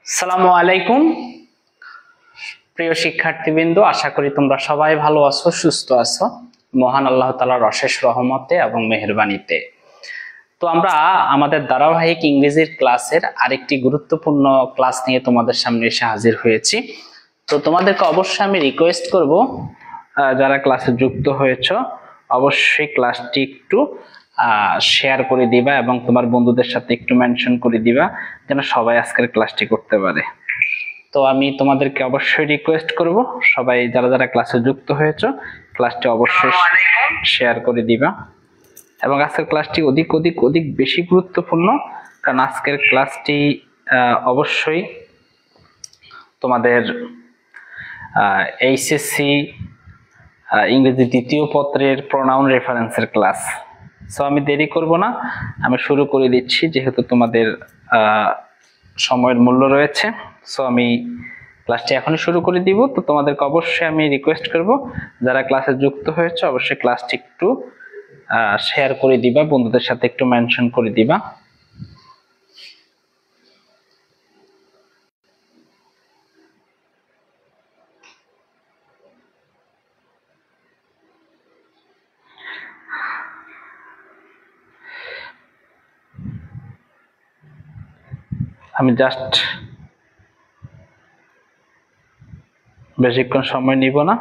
আসসালামু আলাইকুম প্রিয় শিক্ষার্থীবৃন্দ, আশা করি তোমরা সবাই ভালো আছো, সুস্থ আছো মহান আল্লাহ তাআলার অশেষ রহমতে এবং মেহেরবানিতে। তো আমরা আমাদের ধারাবাহিক ইংরেজির ক্লাসের আরেকটি গুরুত্বপূর্ণ ক্লাস নিয়ে তোমাদের সামনে এসে হাজির হয়েছি। তো তোমাদেরকে অবশ্যই আমি রিকোয়েস্ট করব, যারা ক্লাসে যুক্ত হয়েছো অবশ্যই ক্লাসটি একটু শেয়ার করে দিবা এবং তোমার বন্ধুদের সাথে একটু মেনশন করে দিবা যেন সবাই আজকের ক্লাসটি করতে পারে। তো আমি তোমাদেরকে অবশ্যই রিকোয়েস্ট করব, সবাই যারা যারা ক্লাসে যুক্ত হয়েছো ক্লাসটি অবশ্যই শেয়ার করে দিবা। এবং আজকের ক্লাসটি অধিক বেশি গুরুত্বপূর্ণ, কারণ আজকের ক্লাসটি অবশ্যই তোমাদের এইচএসসি ইংরেজি দ্বিতীয় পত্রের প্রোনাউন রেফারেন্সের ক্লাস। সো আমি দেরি করব না, আমি শুরু করে দিচ্ছি যেহেতু তোমাদের সময়ের মূল্য রয়েছে। সো আমি ক্লাসটি এখনই শুরু করে দিব। তো তোমাদেরকে অবশ্যই আমি রিকোয়েস্ট করব, যারা ক্লাসে যুক্ত হয়েছে অবশ্যই ক্লাসটি একটু শেয়ার করে দিবা, বন্ধুদের সাথে একটু মেনশন করে দিবা। আমি জাস্ট বেশিক্ষণ সময় নিব না।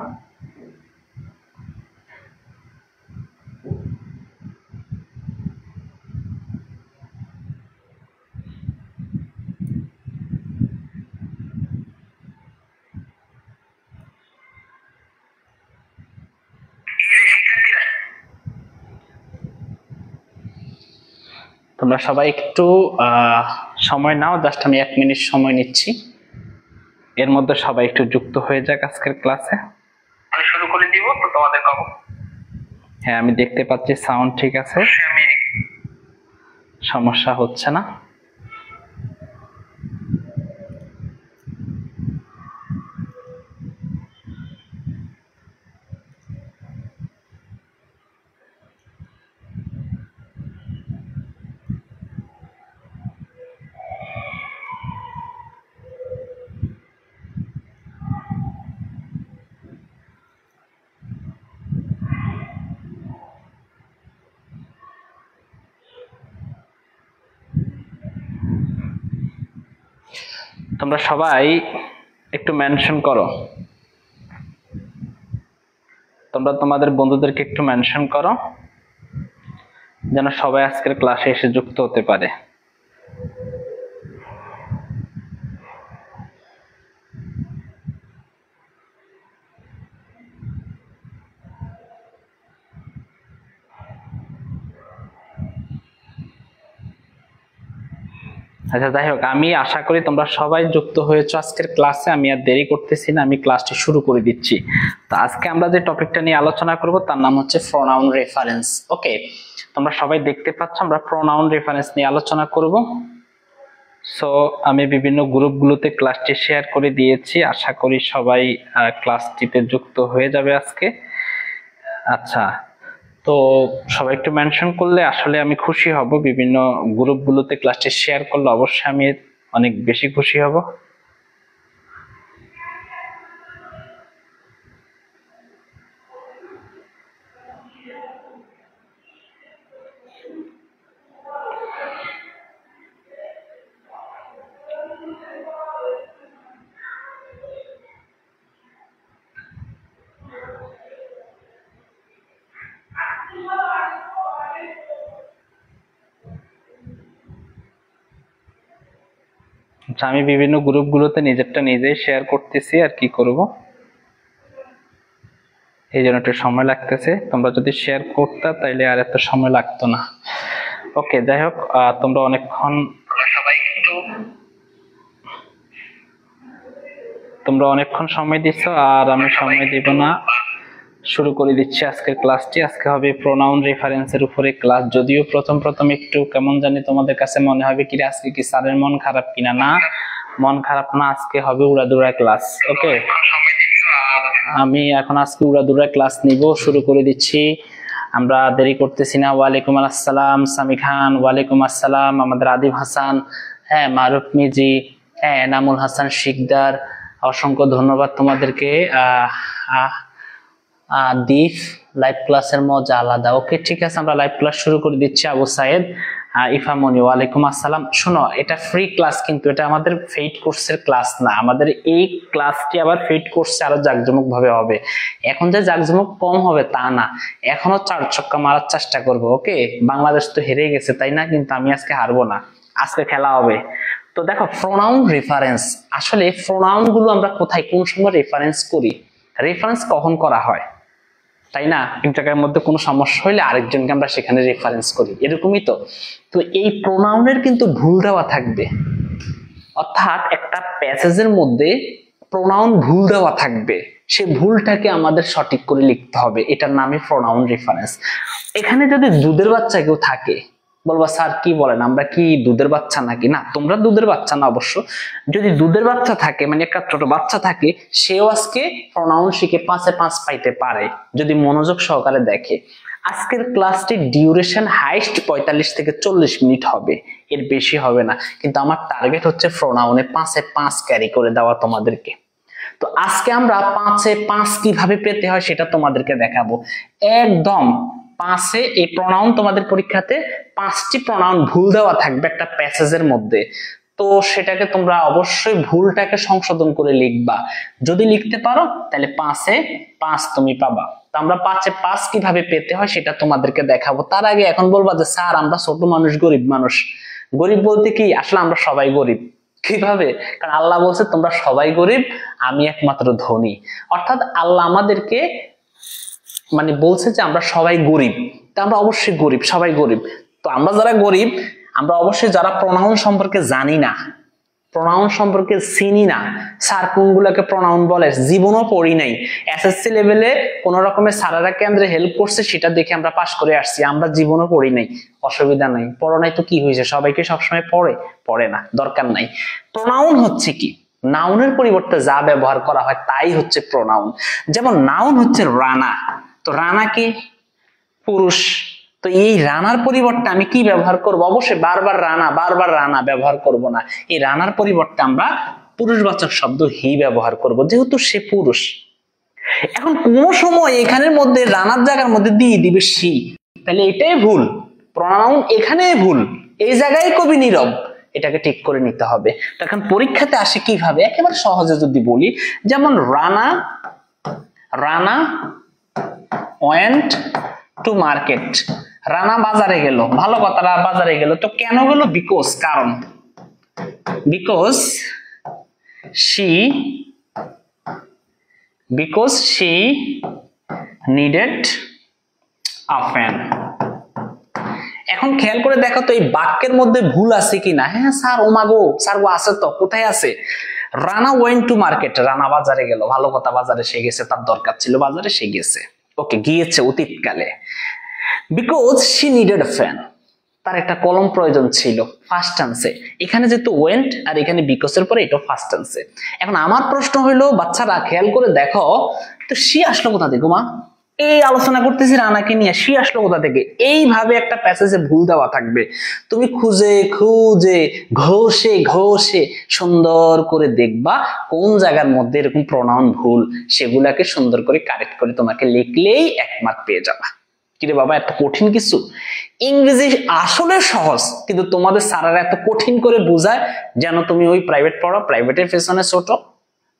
তোমরা সবাই একটু সময় নাও, জাস্ট আমি 1 মিনিট সময় নিচ্ছি, এর মধ্যে সবাই একটু যুক্ত হয়ে যাক আজকের ক্লাসে। আমি শুরু করে দিব। তো তোমাদের কব, হ্যাঁ আমি দেখতে পাচ্ছি সাউন্ড ঠিক আছে, সমস্যা হচ্ছে না। তোমরা সবাই একটু মেনশন করো, তোমরা তোমাদের বন্ধুদেরকে একটু মেনশন করো যেন সবাই আজকের ক্লাসে এসে যুক্ত হতে পারে। আচ্ছা যাই হোক, আমি আশা করি তোমরা সবাই যুক্ত হয়েছো আজকের ক্লাসে। আমি আর দেরি করতেছি না, আমি ক্লাসটি শুরু করে দিচ্ছি। তো আজকে আমরা যে টপিকটা নিয়ে আলোচনা করব তার নাম হচ্ছে প্রোনাউন রেফারেন্স। ওকে, তোমরা সবাই দেখতে পাচ্ছ আমরা প্রোনাউন রেফারেন্স নিয়ে আলোচনা করব। সো আমি বিভিন্ন গ্রুপগুলোতে ক্লাসটি শেয়ার করে দিয়েছি, আশা করি সবাই ক্লাসটিতে যুক্ত হয়ে যাবে আজকে। আচ্ছা, তো সবাই একটু মেনশন করলে আসলে আমি খুশি হব, বিভিন্ন গ্রুপগুলোতে ক্লাসটি শেয়ার করলে অবশ্যই আমি অনেক বেশি খুশি হব। আমি বিভিন্ন গ্রুপগুলোতে নিজেরটা নিজেই শেয়ার করতেছি, আর কি করব, এই জন্য একটু সময় লাগতেছে। তোমরা যদি শেয়ার করতে তাইলে আর এত সময় লাগতো না। ওকে, যাই হোক, তোমরা অনেকক্ষণ সময় দিচ্ছ, আর আমি সময় দিব না, শুরু করে দিচ্ছি আজকের ক্লাসটি। আজকে হবে প্রোনাউন রেফারেন্সের উপরে ক্লাস। যদিও প্রথম একটু কেমন জানি তোমাদের কাছে মনে হবে কি আজকে কি স্যারের মন খারাপ কিনা, না মন খারাপ না, আজকে হবে উড়াদুরা ক্লাস। ওকে, আমি এখন আজকে উড়াদুরা ক্লাস নিব, শুরু করে দিচ্ছি, আমরা দেরি করতেছি না। ওয়ালাইকুম আসসালাম সামি খান, ওয়ালাইকুম আসসালাম আমাদের আদিব হাসান, হ্যাঁ মারুফ মিজি, এনামুল হাসান শিকদার, অসংখ্য ধন্যবাদ তোমাদেরকে। দীপ, লাইভ ক্লাসের মজা আলাদা। ওকে, ঠিক আছে, আমরা লাইভ ক্লাস শুরু করে দিচ্ছি। আবু সাইদ, ইফামনি, ওয়ালাইকুম আসসালাম। শোনো, এটা ফ্রি ক্লাস, কিন্তু এটা আমাদের পেইড কোর্সের ক্লাস না। আমাদের এই ক্লাসটি আবার পেইড কোর্সে আরো জাঁকজমক ভাবে হবে। এখন যে জাঁকজমক কম হবে তা না, এখনো 4 ছক্কা মারার চেষ্টা করবো। ওকে, বাংলাদেশ তো হেরে গেছে তাই না, কিন্তু আমি আজকে হারবো না, আজকে খেলা হবে। তো দেখো, প্রোনাউন রেফারেন্স, আসলে প্রোনাউন গুলো আমরা কোথায় কোন সময় রেফারেন্স করি, রেফারেন্স কখন করা হয়, তাই না? এক জায়গার মধ্যে কোনো সমস্যা হইলে আরেকজনকে আমরা সেখানে রেফারেন্স করি, এরকমই তো। তো এই প্রোনাউনের কিন্তু ভুল দেওয়া থাকবে, অর্থাৎ একটা প্যাসেজের মধ্যে প্রোনাউন ভুল দেওয়া থাকবে, সে ভুলটাকে আমাদের সঠিক করে লিখতে হবে, এটার নামই প্রোনাউন রেফারেন্স। এখানে যদি দুধের বাচ্চা কেউ থাকে, বলবা স্যার কি বলেন, আমরা কি দুধের বাচ্চা নাকি? না, তোমরা দুধের বাচ্চা না অবশ্য। যদি দুধের বাচ্চা থাকে, মানে একটা ছোট বাচ্চা থাকে, সেও আজকে প্রোনাউন শিখে 5-এ 5 পাইতে পারে যদি মনোযোগ সহকারে দেখে। আজকের ক্লাসটির ডিউরেশন হাইস্ট 45 থেকে 40 মিনিট হবে, এর বেশি হবে না, কিন্তু আমার টার্গেট হচ্ছে প্রোনাউনে 5-এ 5 ক্যারি করে দেওয়া তোমাদেরকে। তো আজকে আমরা 5-এ 5 কিভাবে পেতে হয় সেটা তোমাদেরকে দেখাবো। একদম 5-এ এই প্রোনাউন, তোমাদের পরীক্ষাতে 5টি প্রোনাউন ভুল দেওয়া থাকবে একটা প্যাসেজের মধ্যে। তো সেটাকে তোমরা অবশ্যই ভুলটাকে সংশোধন করে লিখবা। যদি লিখতে পারো তাহলে 5-এ 5 তুমি পাবা। তো আমরা 5-এ 5 কিভাবে পেতে হয় সেটা তোমাদেরকে দেখাবো। তার আগে এখন বলবা যে স্যার আমরা ছোট মানুষ, গরিব মানুষ। গরিব বলতে কি, আসলে আমরা সবাই গরিব। কিভাবে? কারণ আল্লাহ বলছে তোমরা সবাই গরিব, আমি একমাত্র ধনী। অর্থাৎ আল্লাহ আমাদেরকে মানে বলছে যে আমরা সবাই গরিব, তা আমরা অবশ্যই গরিব, সবাই গরিব। তো আমরা যারা গরিব, আমরা অবশ্যই যারা প্রোনাউন সম্পর্কে জানি না, প্রোনাউন সম্পর্কে চিনি না, স্যার কোনগুলোকে প্রোনাউন বলে জীবনও পড়ি নাই, এসএসসি লেভেলে কোন রকমের স্যারেরা কেন্দ্রে হেল্প করছে সেটা দেখে আমরা পাশ করে আসছি, আমরা জীবনও পড়ি নাই, অসুবিধা নাই, পড়ো নাই তো কি হয়েছে, সবাইকে সবসময় পড়ে না, দরকার নাই। প্রোনাউন হচ্ছে কি, নাউনের পরিবর্তে যা ব্যবহার করা হয় তাই হচ্ছে প্রোনাউন। যেমন নাউন হচ্ছে রানা, তো রানা কি? পুরুষ। তো এই রানার পরিবর্তে আমি কি ব্যবহার করব? অবশ্যই বারবার রানা ব্যবহার করব না। এই রানার পরিবর্তে আমরা পুরুষবাচক শব্দ হি ব্যবহার করব, যেহেতু সে পুরুষ। এখন কোন সময় এখানের মধ্যে রানার জায়গার মধ্যে দিয়ে দিবে সি, তাহলে এটাই ভুল, প্রোনাউন এখানে ভুল, এই জায়গায় কবি নীরব, এটাকে ঠিক করে নিতে হবে। তো এখন পরীক্ষাতে আসে কিভাবে, একেবারে সহজে যদি বলি, যেমন Rana went to market, Rana বাজারে গেল, ভালো কথা, বাজারে গেল। তো কেন গেল? বিকজ, কারণ, because she needed a fan। এখন খেয়াল করে দেখো তো এই বাক্যের মধ্যে ভুল আছে কিনা। হ্যাঁ স্যার, ওমাগো স্যার গো আছে তো, কোথায় আছে? Rana went to market, Rana বাজারে গেল, ভালো কথা, বাজারে সে গেছে, তার দরকার ছিল, বাজারে সে গেছে, ওকে, গিয়েছে অতীতকালে। Because she needed a pen, তার একটা কলম প্রয়োজন ছিল, ফার্স্ট টেন্সে। এখানে যেহেতু ওয়েন্ট আর এখানে বিকজ এর পরে এটা ফার্স্ট টেন্সে। এখন আমার প্রশ্ন হইলো, বাচ্চারা খেয়াল করে দেখো তো, শি আসলো কোথা থেকে? মা, এই আলোচনা করতেছি রানাকে নিয়ে, শি আসলো কোথা থেকে? এইভাবে একটা প্যাসেজে ভুল দেওয়া থাকবে, তুমি খুঁজে ঘষে সুন্দর করে দেখবা কোন জায়গার মধ্যে এরকম প্রোনাউন ভুল, সেগুলাকে সুন্দর করে কারেক্ট করে তোমাকে লিখলেই 1 মার্ক পেয়ে যাবা। কিরে বাবা, এত কঠিন কিছু? ইংরেজি আসলে সহজ, কিন্তু তোমাদের স্যারেরা এত কঠিন করে বোঝায় যেন তুমি ওই প্রাইভেট পড়ো, প্রাইভেটের পেছনে ছোট,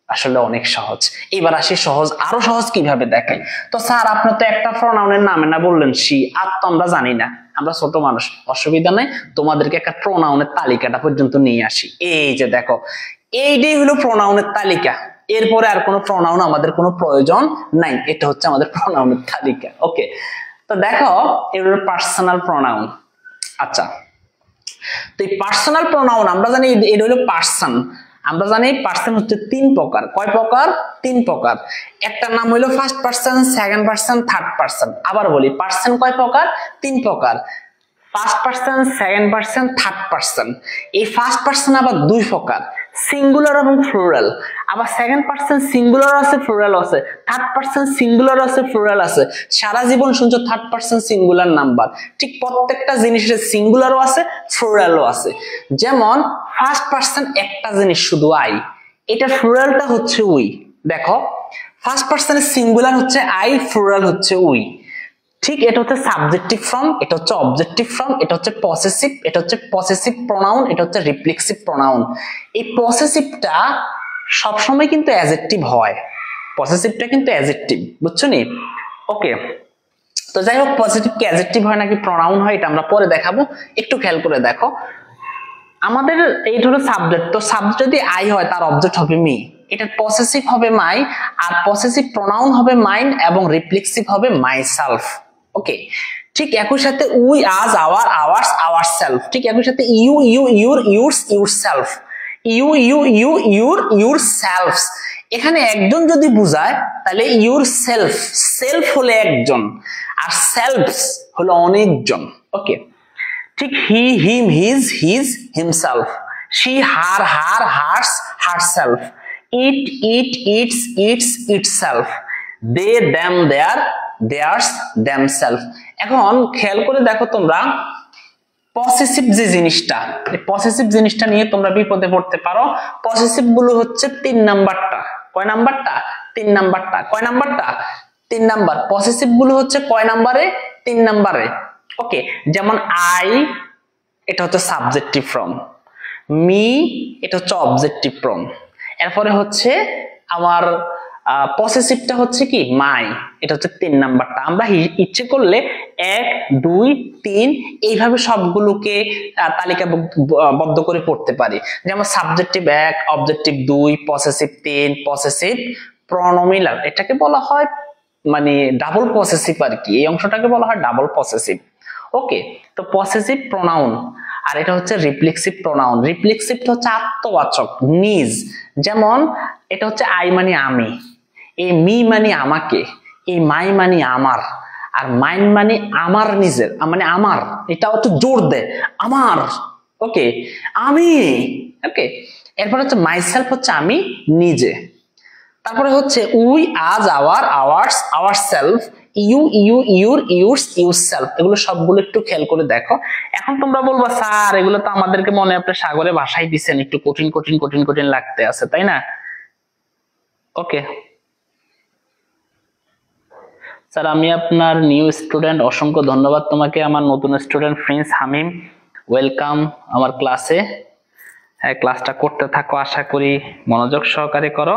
আসলে অনেক সহজ। এবার আসি সহজ, আরো সহজ কিভাবে দেখাই। তো স্যার আপনি তো একটা প্রোনাউনের নামে না বললেন সি, আর তো আমরা জানি না, আমরা ছোট মানুষ, অসুবিধা নাই, তোমাদেরকে একটা প্রোনাউনের তালিকাটা পর্যন্ত নিয়ে আসি। এই যে দেখো, এইটাই হলো প্রোনাউনের তালিকা, এরপরে আর কোনো প্রোনাউন আমাদের কোনো প্রয়োজন নাই, এটা হচ্ছে আমাদের প্রোনাউনের তালিকা। ওকে, তো দেখো এগুলো পার্সোনাল প্রোনাউন। আচ্ছা, তো এই পার্সোনাল প্রোনাউন আমরা জানি এটা হলো পার্সন। আমরা জানি পার্সন হচ্ছে 3 প্রকার। কয় প্রকার? 3 প্রকার। একটা নাম হলো first person, second person, third person. আবার বলি, পার্সন কয় প্রকার? 3 প্রকার। First person, second person, third person. এই ফার্স্ট পারসন আবার দুই প্রকার, সিঙ্গুলার এবং প্লুরাল। আবার সেকেন্ড পারসন সিঙ্গুলার আছে, প্লুরাল আছে, থার্ড পারসন সিঙ্গুলার আছে, প্লুরাল আছে। সারা জীবন শুনছো থার্ড পারসন সিঙ্গুলার নাম্বার, ঠিক প্রত্যেকটা জিনিসের সিঙ্গুলারও আছে, প্লুরালও আছে। যেমন ফার্স্ট পারসন একটা জিনিস শুধু আই, এটা প্লুরালটা হচ্ছে উই। দেখো ফার্স্ট পারসনের সিঙ্গুলার হচ্ছে আই, প্লুরাল হচ্ছে উই। ঠিক এটা হচ্ছে সাবজেক্টিভ ফর্ম, এটা হচ্ছে অবজেক্টিভ ফর্ম, এটা হচ্ছে পসেসিভ, এটা হচ্ছে পসেসিভ প্রোনাউন, এটা হচ্ছে রিফ্লেক্সিভ প্রোনাউন। এই পসেসিভটা সবসময় কিন্তু অ্যাডজেক্টিভ হয়, পসেসিভটা কিন্তু অ্যাডজেক্টিভ, বুঝছো নি? ওকে, তো যাই হোক পজিটিভ কি অ্যাডজেক্টিভ হয় নাকি প্রোনাউন হয় এটা আমরা পরে দেখাবো, একটু খেয়াল করে দেখো। আমাদের এইটা হলো সাবজেক্ট, তো সাবজেক্ট যদি আই হয় তার অবজেক্ট হবে মি, এটা পসেসিভ হবে মাই, আর পসেসিভ প্রোনাউন হবে মাইন, এবং রিফ্লেক্সিভ হবে মাইসেলফ। ওকে, ঠিক একই সাথে we, us, our, ours, ourself. ঠিক একই সাথে you, you, your, yours, yourself. You, you, you, your, yourselves. এখানে একজন যদি বুঝায় তাহলে ইউর সেলফ, সেলফ হলে একজন, আর সেলফস হলো অনেকজন। ওকে, ঠিক he, him, his, his, himself. She, her, her, hers, herself. It, it, its, its, itself. They, them, their, theirs, themselves. এখন খেয়াল করে দেখো তোমরা পসেসিভ যে জিনিসটা, এই পসেসিভ জিনিসটা নিয়ে তোমরা বিপদে পড়তে পারো। পসেসিভ গুলো হচ্ছে 3 নাম্বারটা। কয় নাম্বারটা? 3 নাম্বারটা। কয় নাম্বারটা? 3 নাম্বার। পসেসিভ গুলো হচ্ছে কয় নাম্বারে? 3 নাম্বারে। ওকে, যেমন আই, এটা হচ্ছে সাবজেক্টিভ ফর্ম। মি, এটা হচ্ছে অবজেক্টিভ ফর্ম। এরপরে হচ্ছে আমার পসেসিভটা হচ্ছে কি মাই, এটা হচ্ছে 3 নাম্বারটা। আমরা ইচ্ছে করলে 1, 2, 3 এইভাবে সবগুলোকে তালিকাবদ্ধ করে পড়তে পারি। যেমন সাবজেক্টিভ 1, অবজেক্টিভ 2, পসেসিভ 3, পসেসিভ প্রনোমিনাল, এটাকে বলা হয় মানে ডাবল পসেসিভ আর কি, এই অংশটাকে বলা হয় ডাবল পসেসিভ। ওকে, তো পসেসিভ প্রোনাউন, আর এটা হচ্ছে রিফ্লেক্সিভ প্রোনাউন। রিফ্লেক্সিভটা হচ্ছে আত্মবাচক, নিজ। যেমন এটা হচ্ছে আই মানে আমি, এই মি মানে আমাকে, এই মাই মানে আমার, আর মাইন মানে আমার নিজের, মানে আমার, এটা হচ্ছে জোর দেয় আমার। ওকে, আমি। ওকে, এরপর হচ্ছে মাইসেলফ হচ্ছে আমি নিজে। তারপরে হচ্ছে we, us, our, ours, ourselves. You, you, your, yours, yourself. এগুলো সবগুলো একটু খেয়াল করে দেখো। এখন তোমরা বলবা স্যার এগুলো তো আমাদেরকে মনে আপনি সাগরে ভাষায় দিচ্ছেন, একটু কঠিন কঠিন কঠিন কঠিন লাগতে আছে, তাই না? ওকে স্যার, আমি আপনার নিউ স্টুডেন্ট, অসংখ্য ধন্যবাদ তোমাকে। আমার নতুন স্টুডেন্ট প্রিন্স হামিম, ওয়েলকাম আমার ক্লাসে। ক্লাসটা করতে থাকো, আশা করি মনোযোগ সহকারে করো,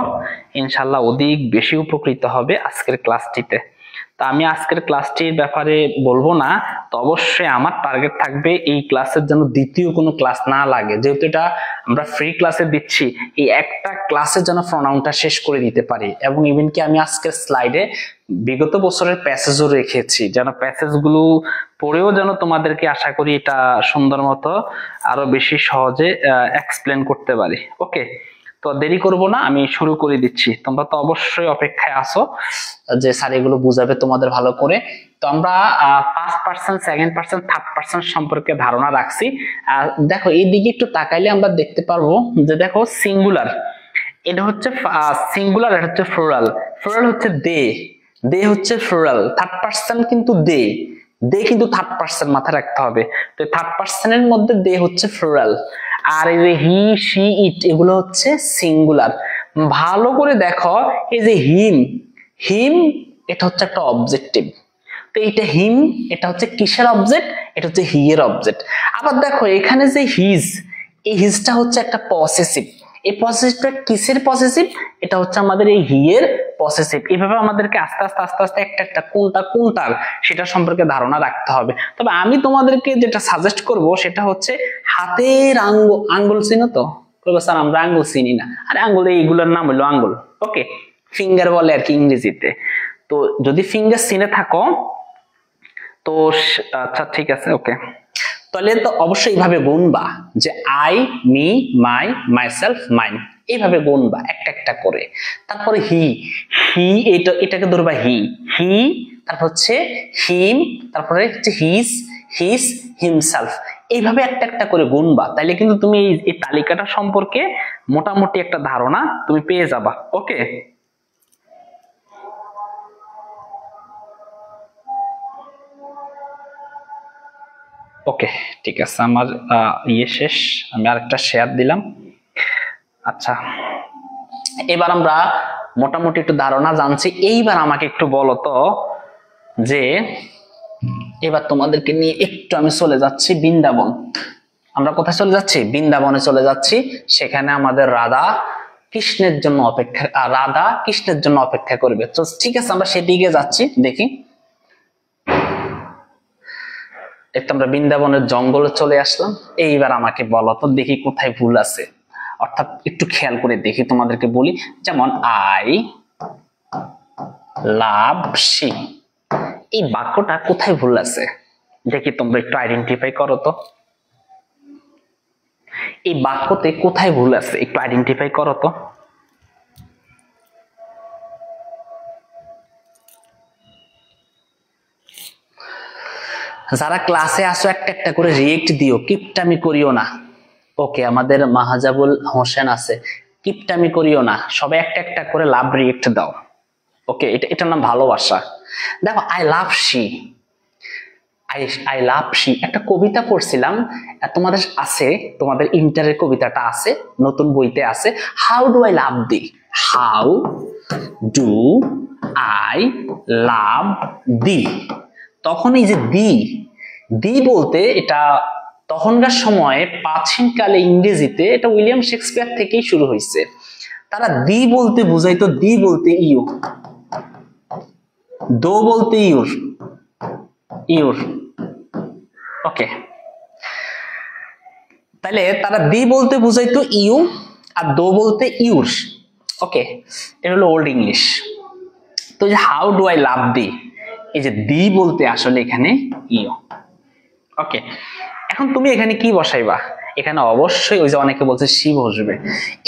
ইনশাল্লাহ অধিক বেশি উপকৃত হবে আজকের ক্লাসটিতে। তো আমি আজকের ক্লাসটির ব্যাপারে বলবো না, তো অবশ্যই আমার টার্গেট থাকবে এই ক্লাসের জন্য দ্বিতীয় কোনো ক্লাস না লাগে, যেহেতু এটা আমরা ফ্রি ক্লাসে দিচ্ছি, এই একটা ক্লাসের জন্য প্রোনাউনটা শেষ করে দিতে পারি। এবং ইভেন কি আমি আজকের স্লাইডে বিগত বছরের প্যাসেজও রেখেছি, যেন প্যাসেজগুলো পড়েও যেন তোমাদেরকে আশা করি এটা সুন্দর মতো আরো বেশি সহজে এক্সপ্লেন করতে পারি। ওকে, তো দেরি করব না, আমি শুরু করে দিচ্ছি। তোমরা তো অবশ্যই অপেক্ষায় আছো যে স্যার এগুলো বুঝাবে তোমাদের ভালো করে। তো আমরা first person, second person, third person সম্পর্কে ধারণা রাখছি। দেখো এই দিকে একটু তাকাইলে আমরা দেখতে পারবো যে দেখো সিঙ্গুলার, এটা হচ্ছে সিঙ্গুলার, এটা হচ্ছে প্লুরাল। প্লুরাল হচ্ছে দে, দে হচ্ছে প্লুরাল। থার্ড পারসন কিন্তু দে, দে কিন্তু থার্ড পারসন, মাথায় রাখতে হবে। তো থার্ড পারসনের মধ্যে দে হচ্ছে প্লুরাল, আর এই যে হি, শি, ইট এগুলো হচ্ছে সিঙ্গুলার। ভালো করে দেখো, এই যে হিম, হিম এটা হচ্ছে একটা অবজেক্টিভ। তো এটা হিম, এটা হচ্ছে কিসের অবজেক্ট? এটা হচ্ছে হি এর অবজেক্ট। আবার দেখো এখানে যে হিজ, এই হিজটা হচ্ছে একটা পসেসিভ। এই পসেসিভটা কিসের পসেসিভ? এটা হচ্ছে আমাদের এই হি এর পসেসিভ। এইভাবে আমাদেরকে আস্তে আস্তে আস্তে আস্তে একটা একটা কোনটা কোনটার সেটা সম্পর্কে ধারণা রাখতে হবে। তবে আমি তোমাদেরকে যেটা সাজেস্ট করব সেটা হচ্ছে হাতের আঙ্গুল। আঙ্গুল চিনো তো? স্যার আমরা আঙ্গুল চিনি না। আরে আঙ্গুল এইগুলোর নাম হলো আঙ্গুল। ওকে, ফিঙ্গার বলে আর কি ইংরেজিতে। তো যদি ফিঙ্গার চিনে থাকো তো আচ্ছা ঠিক আছে। ওকে, তাহলে তো অবশ্যই এইভাবে গুনবা যে I, me, my, myself, mine, এইভাবে গুনবা একটা একটা করে। তারপরে হি, হি এটাকে ধরবা হি, হি, তারপর হচ্ছে হিম, তারপরে হচ্ছে হিজ, হিজ, হিমসেলফ, এইভাবে একটা একটা করে গুনবা, তাইলে কিন্তু তুমি এই তালিকাটা সম্পর্কে মোটামুটি একটা ধারণা তুমি পেয়ে যাবা। ওকে, ওকে ঠিক আছে, আমার শেষ, আমি আরেকটা শেয়ার দিলাম। আচ্ছা, এবার আমরা মোটামুটি একটু ধারণা জানছি। এইবার আমাকে একটু বলো তো যে এবার তোমাদেরকে নিয়ে একটু আমি চলে যাচ্ছি বৃন্দাবন। আমরা কোথায় চলে যাচ্ছি? বৃন্দাবনে চলে যাচ্ছি। সেখানে আমাদের রাধা কৃষ্ণের জন্য অপেক্ষা করবে। তো ঠিক আছে, আমরা সেদিকে যাচ্ছি। দেখি, একটু আমরা বৃন্দাবনের জঙ্গলে চলে আসলাম। এইবার আমাকে বলো তো দেখি কোথায় ভুল আছে, অর্থাৎ একটু খেয়াল করে দেখি, তোমাদেরকে বলি। যেমন আই লাভ শি, এই বাক্যটা কোথায় ভুল আছে দেখি, তোমরা একটু আইডেন্টিফাই করো তো। এই বাক্যতে কোথায় ভুল আছে একটু আইডেন্টিফাই করো তো। যারা ক্লাসে আসো একটা একটা করে রিয়েক্ট দিও, কিপটামি করিও না। ওকে, আমাদের মাহাজাবুল হোসেন আছে, কিপটামি করিও না, সবাই একটা একটা করে লাভ রিয়েক্ট দাও। ওকে, এটার নাম ভালোবাসা। দেখো, I love she, I love she একটা কবিতা পড়ছিলাম, তোমাদের আছে, তোমাদের ইন্টারের কবিতাটা আছে, নতুন বইতে আছে। How do I love the, how do I love the. তখন এই যে দি বলতে, এটা তখনকার সময়ে প্রাচীনকালে ইংরেজিতে এটা উইলিয়াম শেক্সপিয়ার থেকেই শুরু হয়েছে। তারা দি বলতে বুঝাইতো, দি বলতে ইউ, দো বলতে ইউর, ওকে, তাহলে তারা দি বলতে বুঝাইতো ইউ আর দো বলতে ইউর। ওকে, এটা হলো ওল্ড ইংলিশ। তো যে হাউ ডু আই লাভ দি, এই যে দি বলতে আসলে এখানে ইউ। ওকে, এখন তুমি এখানে কি বসাইবা? এখানে অবশ্যই ওই যে অনেকে বলছে সি বসবে।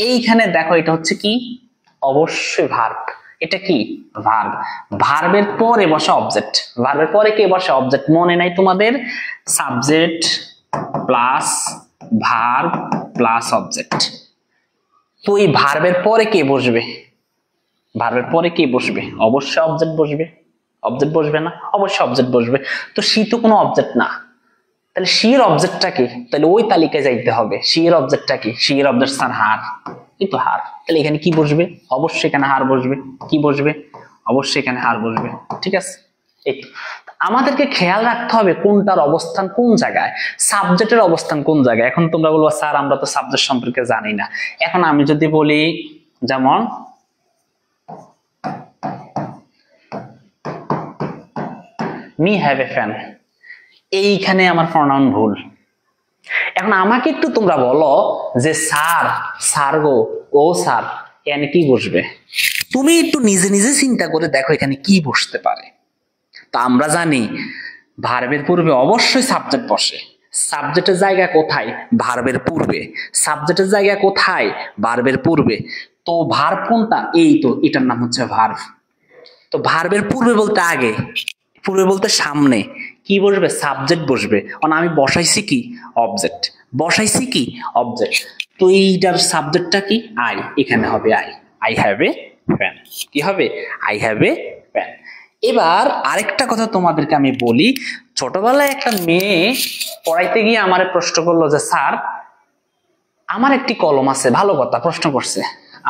এইখানে দেখো, এটা হচ্ছে কি? অবশ্যই ভার্ব। এটা কি? ভার্ব। ভার্বের পরে বসে অবজেক্ট। ভার্বের পরে কে বসে? অবজেক্ট। মনে নাই তোমাদের? Subject plus verb plus object. তো এই ভার্বের পরে কে বসবে? ভার্বের পরে কে বসবে? অবশ্যই অবজেক্ট বসবে। অবজেক্ট বসবে না? অবশ্যই অবজেক্ট বসবে। তো সি তো কোনো অবজেক্ট না, তাহলে সি এর অবজেক্টটা কি? তাহলে ওই তালিকায় যাইতে হবে। সি এর অবজেক্টটা কি? সি এর অবজেক্ট স্যার হার, এই তো হার। তাহলে এখানে কি বসবে? অবশ্যই এখানে হার বসবে। কি বসবে? অবশ্যই এখানে হার বসবে। ঠিক আছে, এই তো। আমাদেরকে খেয়াল রাখতে হবে কোনটার অবস্থান কোন জায়গায়, সাবজেক্টের অবস্থান কোন জায়গায়। এখন তোমরা বলবো স্যার আমরা তো সাবজেক্ট সম্পর্কে জানি না। এখন আমি যদি বলি, যেমন মি হ্যাভ এ ফ্যান, এইখানে আমার প্রনাউন ভুল। এখন আমাকে একটু তোমরা বলো যে স্যার, স্যার গো, ও স্যার, এখানে কি বসবে? তুমি একটু নিজে নিজে চিন্তা করে দেখো এখানে কি বসতে পারে। তা আমরা জানি ভার্বের পূর্বে অবশ্যই সাবজেক্ট বসে। সাবজেক্টের জায়গা কোথায়? ভার্বের পূর্বে। সাবজেক্টের জায়গা কোথায়? ভার্বের পূর্বে। তো ভার্ব কোনটা? এই তো, এটার নাম হচ্ছে ভার্ব। তো ভার্বের পূর্বে বলতে আগে, পূর্বে বলতে সামনে, কি বসবে? সাবজেক্ট বসবে। আমি বসাইছি কি? অবজেক্ট। বসাইছি কি? অবজেক্ট। তো এইটার সাবজেক্টটা কি? আই, এখানে হবে I. I have a fan. কি হবে? I have a fan. এবার আরেকটা কথা তোমাদেরকে আমি বলি, ছোটবেলায় একটা মেয়ে পড়াইতে গিয়ে আমার প্রশ্ন করলো যে স্যার আমার একটি কলম আছে। ভালো কথা, প্রশ্ন করছে,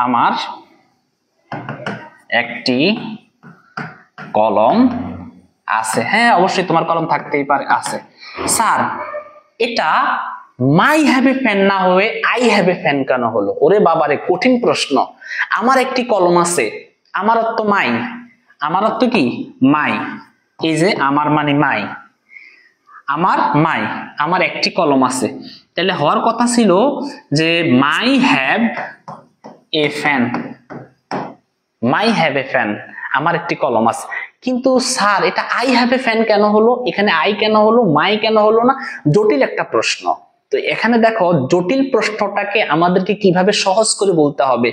আমার একটি কলম আছে। হ্যাঁ, অবশ্যই তোমার কলম থাকতেই পারে, আছে। স্যার এটা মাই হ্যাভ এ ফ্যান না হয়ে আই হ্যাভ এ ফ্যান কেন হলো? ওরে বাবারে, কঠিন প্রশ্ন। আমার একটি কলম আছে, আমার অর্থ মাই। আমার অর্থ কি? মাই। এই যে আমার মানে মাই, আমার মাই, আমার একটি কলম আছে। তাহলে হওয়ার কথা ছিল যে my have a fan, my have a fan, আমার একটি কলম আছে। কিন্তু স্যার এটা আই হ্যাভ এ ফ্যান কেন হলো? এখানে আই কেন হলো, মাই কেন হলো না? জটিল একটা প্রশ্ন। তো এখানে দেখো, জটিল প্রশ্নটাকে আমাদেরকে কিভাবে সহজ করে বলতে হবে।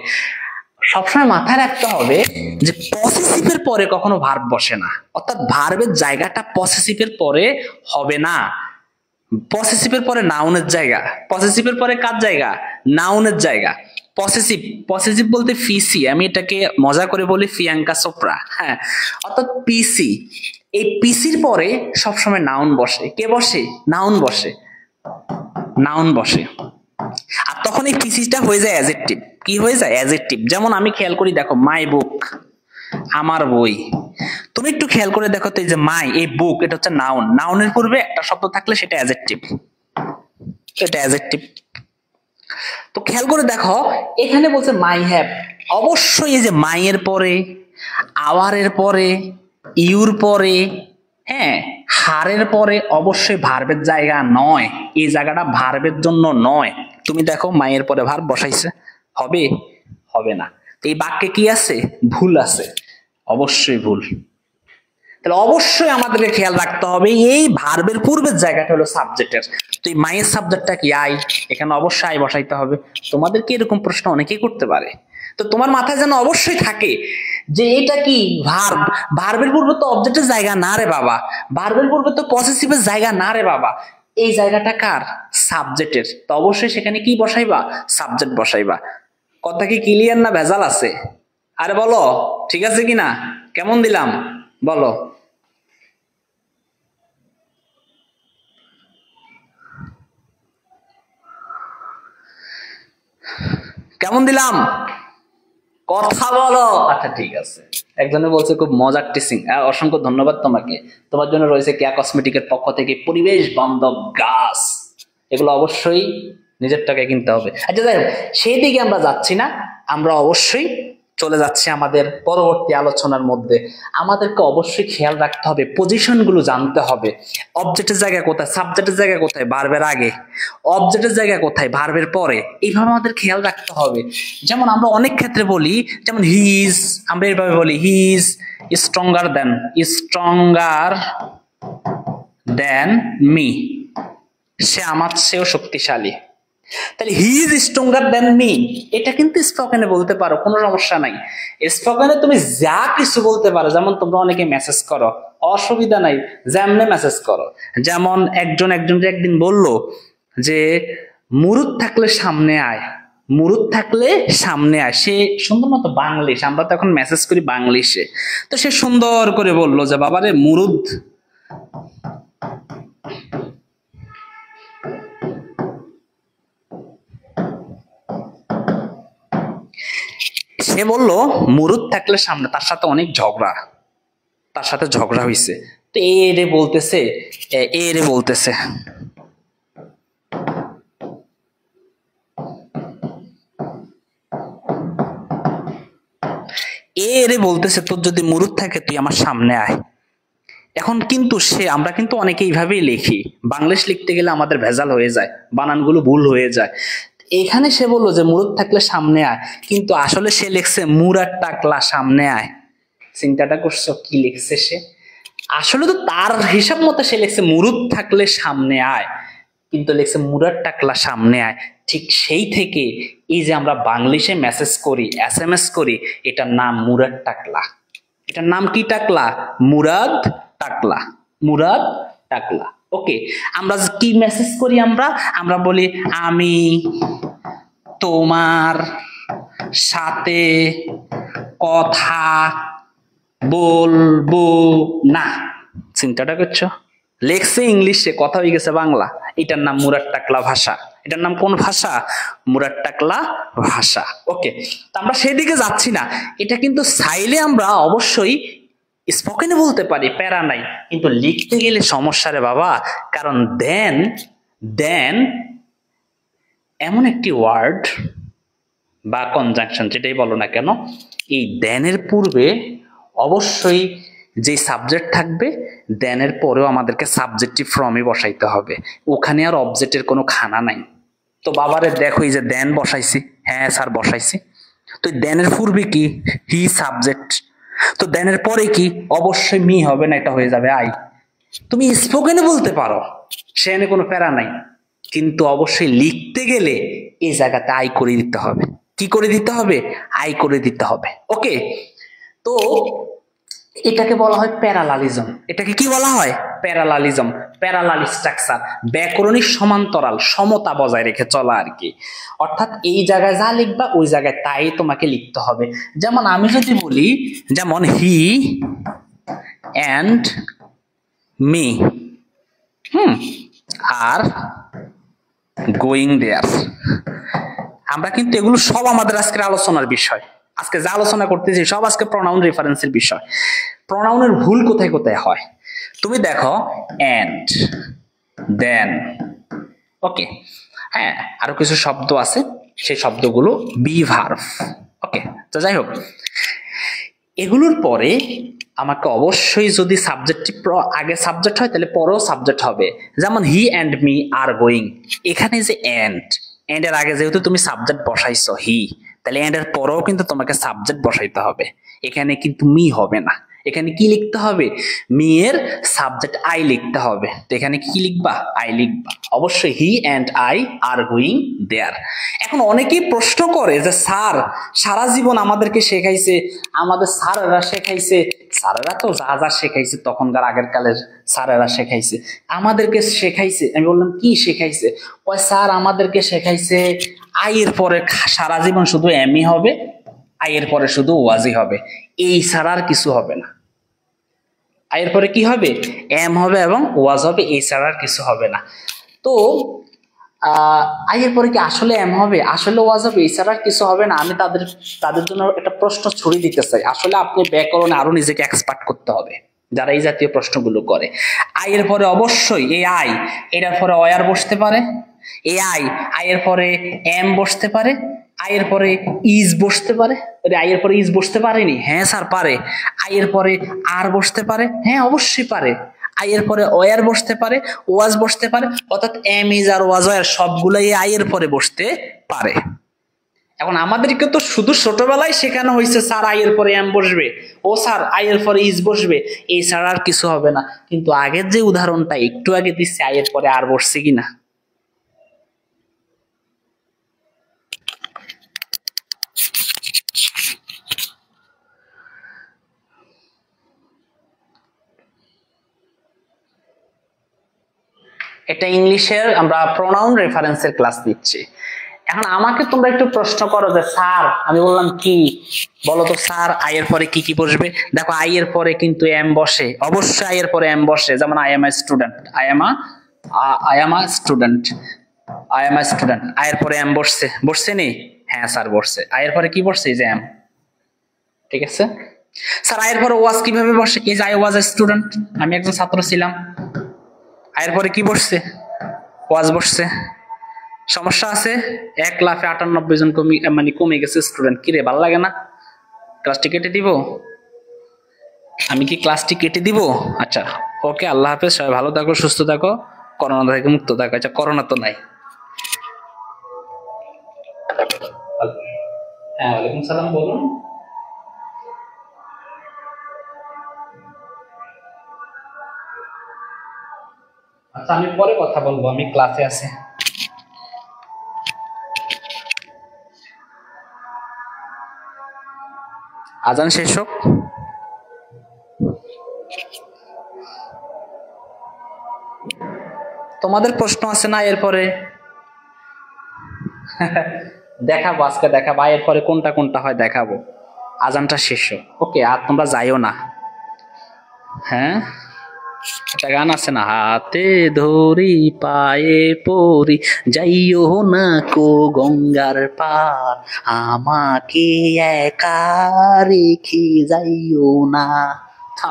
সবসময় মাথায় রাখতে হবে যে পসেসিভের পরে কখনো ভার্ব বসে না, অর্থাৎ ভার্বের জায়গাটা পসেসিভের পরে হবে না। পসেসিভের পরে নাউনের জায়গা, পসেসিভের পরে কার জায়গা, নাউনের জায়গা। পসেসিভ, পসেসিভ বলতে ফিসি, আমি এটাকে মজা করে বলি ফিয়াঙ্কা চোপড়া, হ্যাঁ, অর্থাৎ পিসি। এই পিসির পরে সবসময় নাউন বসে। কে বসে? নাউন বসে, নাউন বসে। আর তখন এই পিসিটা হয়ে যায় অ্যাডজেক্টিভ। কি হয়ে যায়? অ্যাডজেক্টিভ। যেমন আমি খেয়াল করি, দেখো মাই বুক, আমার বই। তুমি একটু খেয়াল করে দেখো তো, এই যে মাই, এই বুক, এটা হচ্ছে নাউন। নাউনের পূর্বে একটা শব্দ থাকলে সেটা অ্যাডজেক্টিভ, এটা অ্যাডজেক্টিভ। তো খেয়াল করে দেখো, এখানে বলছে মাই হ্যাভ। অবশ্যই এই যে মাই এর পরে, আওয়ারের পরে, ইউর পরে, হ্যাঁ, হারের পরে অবশ্যই ভার্বের জায়গা নয়। এই জায়গাটা ভার্বের জন্য নয়। তুমি দেখো মায়ের পরে ভার্ব বসাইছে, হবে? হবে না। এই বাক্যে কি আছে? ভুল আছে, অবশ্যই ভুল। তাহলে অবশ্যই আমাদেরকে খেয়াল রাখতে হবে এই ভার্বের পূর্বের জায়গাটা হলো সাবজেক্টের। তো এই মায়ের সাবজেক্টটা কি? আই। এখানে অবশ্যই আই বসাইতে হবে। তোমাদেরকে এরকম প্রশ্ন অনেকেই করতে পারে। তো তোমার মাথায় যেন অবশ্যই থাকে যে এটা কি ভার্ব, ভার্বের পূর্বে তো অবজেক্টের জায়গা না রে বাবা, ভার্বের পূর্বে তো পসেসিভের জায়গা না রে বাবা, এই জায়গাটা কার? সাবজেক্টের। তো অবশ্যই সেখানে কি বসাইবা? সাবজেক্ট বসাইবা। কথা কি ক্লিয়ার না ভেজাল আছে? আরে বলো, ঠিক আছে কিনা? কেমন দিলাম বলো? কেমন দিলাম? কথা বলো। আচ্ছা ঠিক আছে। একজনে বলছে খুব মজার টিচিং, অসংখ্য ধন্যবাদ তোমাকে। তোমার জন্য রয়েছে কেয়া কসমেটিকের পক্ষ থেকে পরিবেশ বান্ধব গাছ। এগুলো অবশ্যই নিজের টাকায় কিনতে হবে। আচ্ছা যাই হোক, সেই দিকে আমরা যাচ্ছি না, আমরা অবশ্যই চলে যাচ্ছে আমাদের পরবর্তী আলোচনার মধ্যে। আমাদেরকে অবশ্যই খেয়াল রাখতে হবে, পজিশন গুলো জানতে হবে। অবজেক্টের জায়গা কোথায়, সাবজেক্টের জায়গা কোথায়, ভার্বের আগে, অবজেক্টের জায়গা কোথায়, ভার্বের পরে, এইভাবে আমাদের খেয়াল রাখতে হবে। যেমন আমরা অনেক ক্ষেত্রে বলি, যেমন হি ইজ, আমরা এইভাবে বলি he is stronger than, stronger than me, সে আমার চেয়েও শক্তিশালী। তাহলে he is stronger than me, এটা কিন্তু স্পোকেনে বলতে পারো, কোনো সমস্যা নাই। স্পোকেনে তুমি যা কিছু বলতে পারো। যেমন তোমরা অনেকে মেসেজ করো, অসুবিধা নাই, যেমনে মেসেজ করো। যেমন একজনকে একদিন বলল যে মুরুদ থাকলে সামনে আয়, মুরুদ থাকলে সামনে আয়। সে সুন্দর মতো বাংলিশ, আমরা তো এখন মেসেজ করি বাংলিশে, তো সে সুন্দর করে বললো যে বাবারে মুরুদ, সে বলল মুরুদ থাকলে সামনে। তার সাথে অনেক ঝগড়া, তার সাথে ঝগড়া হয়েছে। তো এরে বলতেছে, এরে বলতেছে এরে বলতেছে তোর যদি মুরুদ থাকে তুই আমার সামনে আয়। এখন কিন্তু আমরা কিন্তু অনেকে এইভাবেই লিখি, বাংলিশ লিখতে গেলে আমাদের ভেজাল হয়ে যায়, বানানগুলো ভুল হয়ে যায়। এখানে সে বললো যে মুরুদ থাকলে সামনে আয়, কিন্তু আসলে সে লিখছে মুরাদ টাকলা সামনে আয়। চিন্তাটা করছো কি লিখছে সে? আসলে তো তার হিসাব মতো সে লিখছে মুরুদ থাকলে সামনে আয়, কিন্তু লিখছে মুরাদ টাকলা সামনে আয়। ঠিক সেই থেকে এই যে আমরা বাংলিশে মেসেজ করি, SMS করি, এটার নাম মুরাদ টাকলা। এটার নাম কি? টাকলা, মুরাদ টাকলা, মুরাদ টাকলা। ওকে, আমরা কি মেসেজ করি? আমরা বলি আমি তোমার সাথে কথা বলবো না। চিন্তাটা করছো? লেখছে ইংলিশে, কথা হয়ে গেছে বাংলা। এটার নাম মুরাদ টাকলা ভাষা। এটার নাম কোন ভাষা? মুরাদ টাকলা ভাষা। ওকে, তো আমরা সেদিকে যাচ্ছি না। এটা কিন্তু চাইলে আমরা অবশ্যই স্পোকেনে বলতে পারি, প্যারা নাই, কিন্তু লিখতে গেলে সমস্যা রে বাবা। কারণ দেন, দেন এমন একটি ওয়ার্ড বা কনজাংশন, যেটাই বলো না কেন, এই দেনের পূর্বে অবশ্যই যে সাবজেক্ট থাকবে, দেনের পরেও আমাদেরকে সাবজেক্টিভ ফর্মই বসাইতে হবে। ওখানে আর অবজেক্টের কোনো খানা নাই। তো বাবারে দেখো, এই যে দেন বসাইছি, হ্যাঁ স্যার বসাইছি। তো দেনের পূর্বে কি? He subject. তো দেনের পরে কি? অবশ্যই মি হবে না, এটা হয়ে যাবে আই। তুমি স্পোকেনে বলতে পারো, সেখানে কোনো প্যারা নাই, কিন্তু অবশ্যই লিখতে গেলে এই জায়গাতে আই করে দিতে হবে। কি করে দিতে হবে? আই করে দিতে হবে। ওকে, তো এটাকে বলা হয় প্যারালালিজম। এটাকে কি বলা হয়? প্যারালালিজম, প্যারালাল স্ট্রাকচার, ব্যাকরণিক সমান্তরাল, সমতা বজায় রেখে চলা আর কি। অর্থাৎ এই জায়গায় যা লিখবা ওই জায়গায় তাই তোমাকে লিখতে হবে। যেমন আমি যদি বলি, যেমন he and me are going there. আমরা কিন্তু এগুলো সব আমাদের আজকের আলোচনার বিষয়। আজকে যা আলোচনা করতেছি সব আজকে প্রনাউন রেফারেন্সের বিষয়। প্রনাউনের ভুল কোথায় কোথায় হয় তুমি দেখো, এন্ড, দেন, ওকে, হ্যাঁ, আরো কিছু শব্দ আছে, সেই শব্দগুলো বি ভার্ব। ওকে, তো যাই হোক, এগুলোর পরে আমাকে অবশ্যই যদি সাবজেক্টিভ আগে সাবজেক্ট হয় তাহলে পরেও সাবজেক্ট হবে। যেমন he and me are going, এখানে যে এন্ড এর আগে যেহেতু তুমি সাবজেক্ট বসাইছো হি, তাহলে এন্ড এর পরেও কিন্তু তোমাকে সাবজেক্ট বসাইতে হবে। এখানে কিন্তু মি হবে না, এখানে কি লিখতে হবে, মি এর সাবজেক্ট আই লিখতে হবে। তো এখানে কি লিখবা, আই লিখবা অবশ্যই। He and I are going there. এখন অনেকেই প্রশ্ন করে যে স্যার সারা জীবন আমাদেরকে শেখাইছে, আমাদের স্যারেরা শেখাইছে, স্যারেরা তো যা যা শেখাইছে তখনকার আগের কালের স্যারেরা শেখাইছে, আমাদেরকে শেখাইছে। আমি বললাম কি শেখাইছে? ওই স্যার আমাদেরকে শেখাইছে আই এর পরে সারা জীবন শুধু এমই হবে, আই এর পরে শুধু ওয়াজি হবে, এই ছাড়া আর কিছু হবে না। আই এর পরে কি হবে, এম হবে এবং ওয়াজ হবে, এই ছাড়া আর কিছু হবে না। তো আই এর পরে কি আসলে এম হবে, আসলে ওয়াজ হবে, এই ছাড়া আর কিছু হবে না? আমি তাদের জন্য একটা প্রশ্ন ছুড়ে দিতে চাই। আসলে আপনি ব্যাকরণে আরো নিজেকে এক্সপার্ট করতে হবে যারা এই জাতীয় প্রশ্নগুলো করে। আই এর পরে অবশ্যই এই আই, এটার পরে অয়ার বসতে পারে, এই আই এর পরে এম বসতে পারে, আই এর পরে ইজ বসতে পারে। আই এর পরে ইজ বসতে পারেনি? হ্যাঁ স্যার পারে। আই এর পরে আর বসতে পারে? হ্যাঁ অবশ্যই পারে। আই এর পরে ওয়ার বসতে পারে, ওয়াজ বসতে পারে, অর্থাৎ am is are was were সবগুলাই আই এর পরে বসতে পারে। এখন আমাদেরকে তো শুধু ছোটবেলায় শেখানো হয়েছে স্যার আই এর পরে এম বসবে, ও স্যার আই এর পরে ইজ বসবে, এই ছাড়া আর কিছু হবে না। কিন্তু আগের যে উদাহরণটা একটু আগে দিচ্ছে, আই এর পরে আর বসছে কিনা? এটা ইংলিশের আমরা প্রোনাউন রেফারেন্সের ক্লাস দিচ্ছি। এখন আমাকে তোমরা একটু প্রশ্ন করো যে স্যার, আমি বললাম কি, বলো তো স্যার আই এর পরে কি কি বসবে? দেখো আই এর পরে কিন্তু এম বসে, অবশ্যই আই এর পরে এম বসে। যেমন I am a student, I am a student, I am a student, I এর পরে এম বসছে, বসছে নি? হ্যাঁ স্যার বসছে। আই এর পরে কি বসছে? এই যে এম, ঠিক আছে স্যার। আই এর পরে ওয়াজ কিভাবে বসে? এই যে আই ওয়াজ এ স্টুডেন্ট, আমি একজন ছাত্র ছিলাম। আয়ের পরে কি বসছে? ওয়াজ বসছে। সমস্যা আছে? 1,98,000 জন কমে গেছে স্টুডেন্ট। কি রে, ভালো লাগে না? ক্লাসটি কেটে দিব? আমি কি ক্লাসটি কেটে দিব? আচ্ছা ওকে, আল্লাহ হাফেজ, সবাই ভালো থাকো, সুস্থ থাকো, করোনা থেকে মুক্ত থাকো। আচ্ছা করোনা তো নাই। হ্যাঁ ওয়ালাইকুম সালাম, বলুন। আচ্ছা আমি পরে কথা বলবো, আমি ক্লাসে আছি। আজান শেষ হোক। তোমাদের প্রশ্ন আছে না এরপরে? দেখাবো আজকে, দেখাবো এর পরে কোনটা কোনটা হয় দেখাবো। আজানটা শেষ হোক, ওকে? আর তোমরা যাইও না। হ্যাঁ একটা গান আছে না, হাতে ধরি পায়ে পড়ি যাইও না কো গঙ্গার পার, আমাকে একা রেখে যাইও না।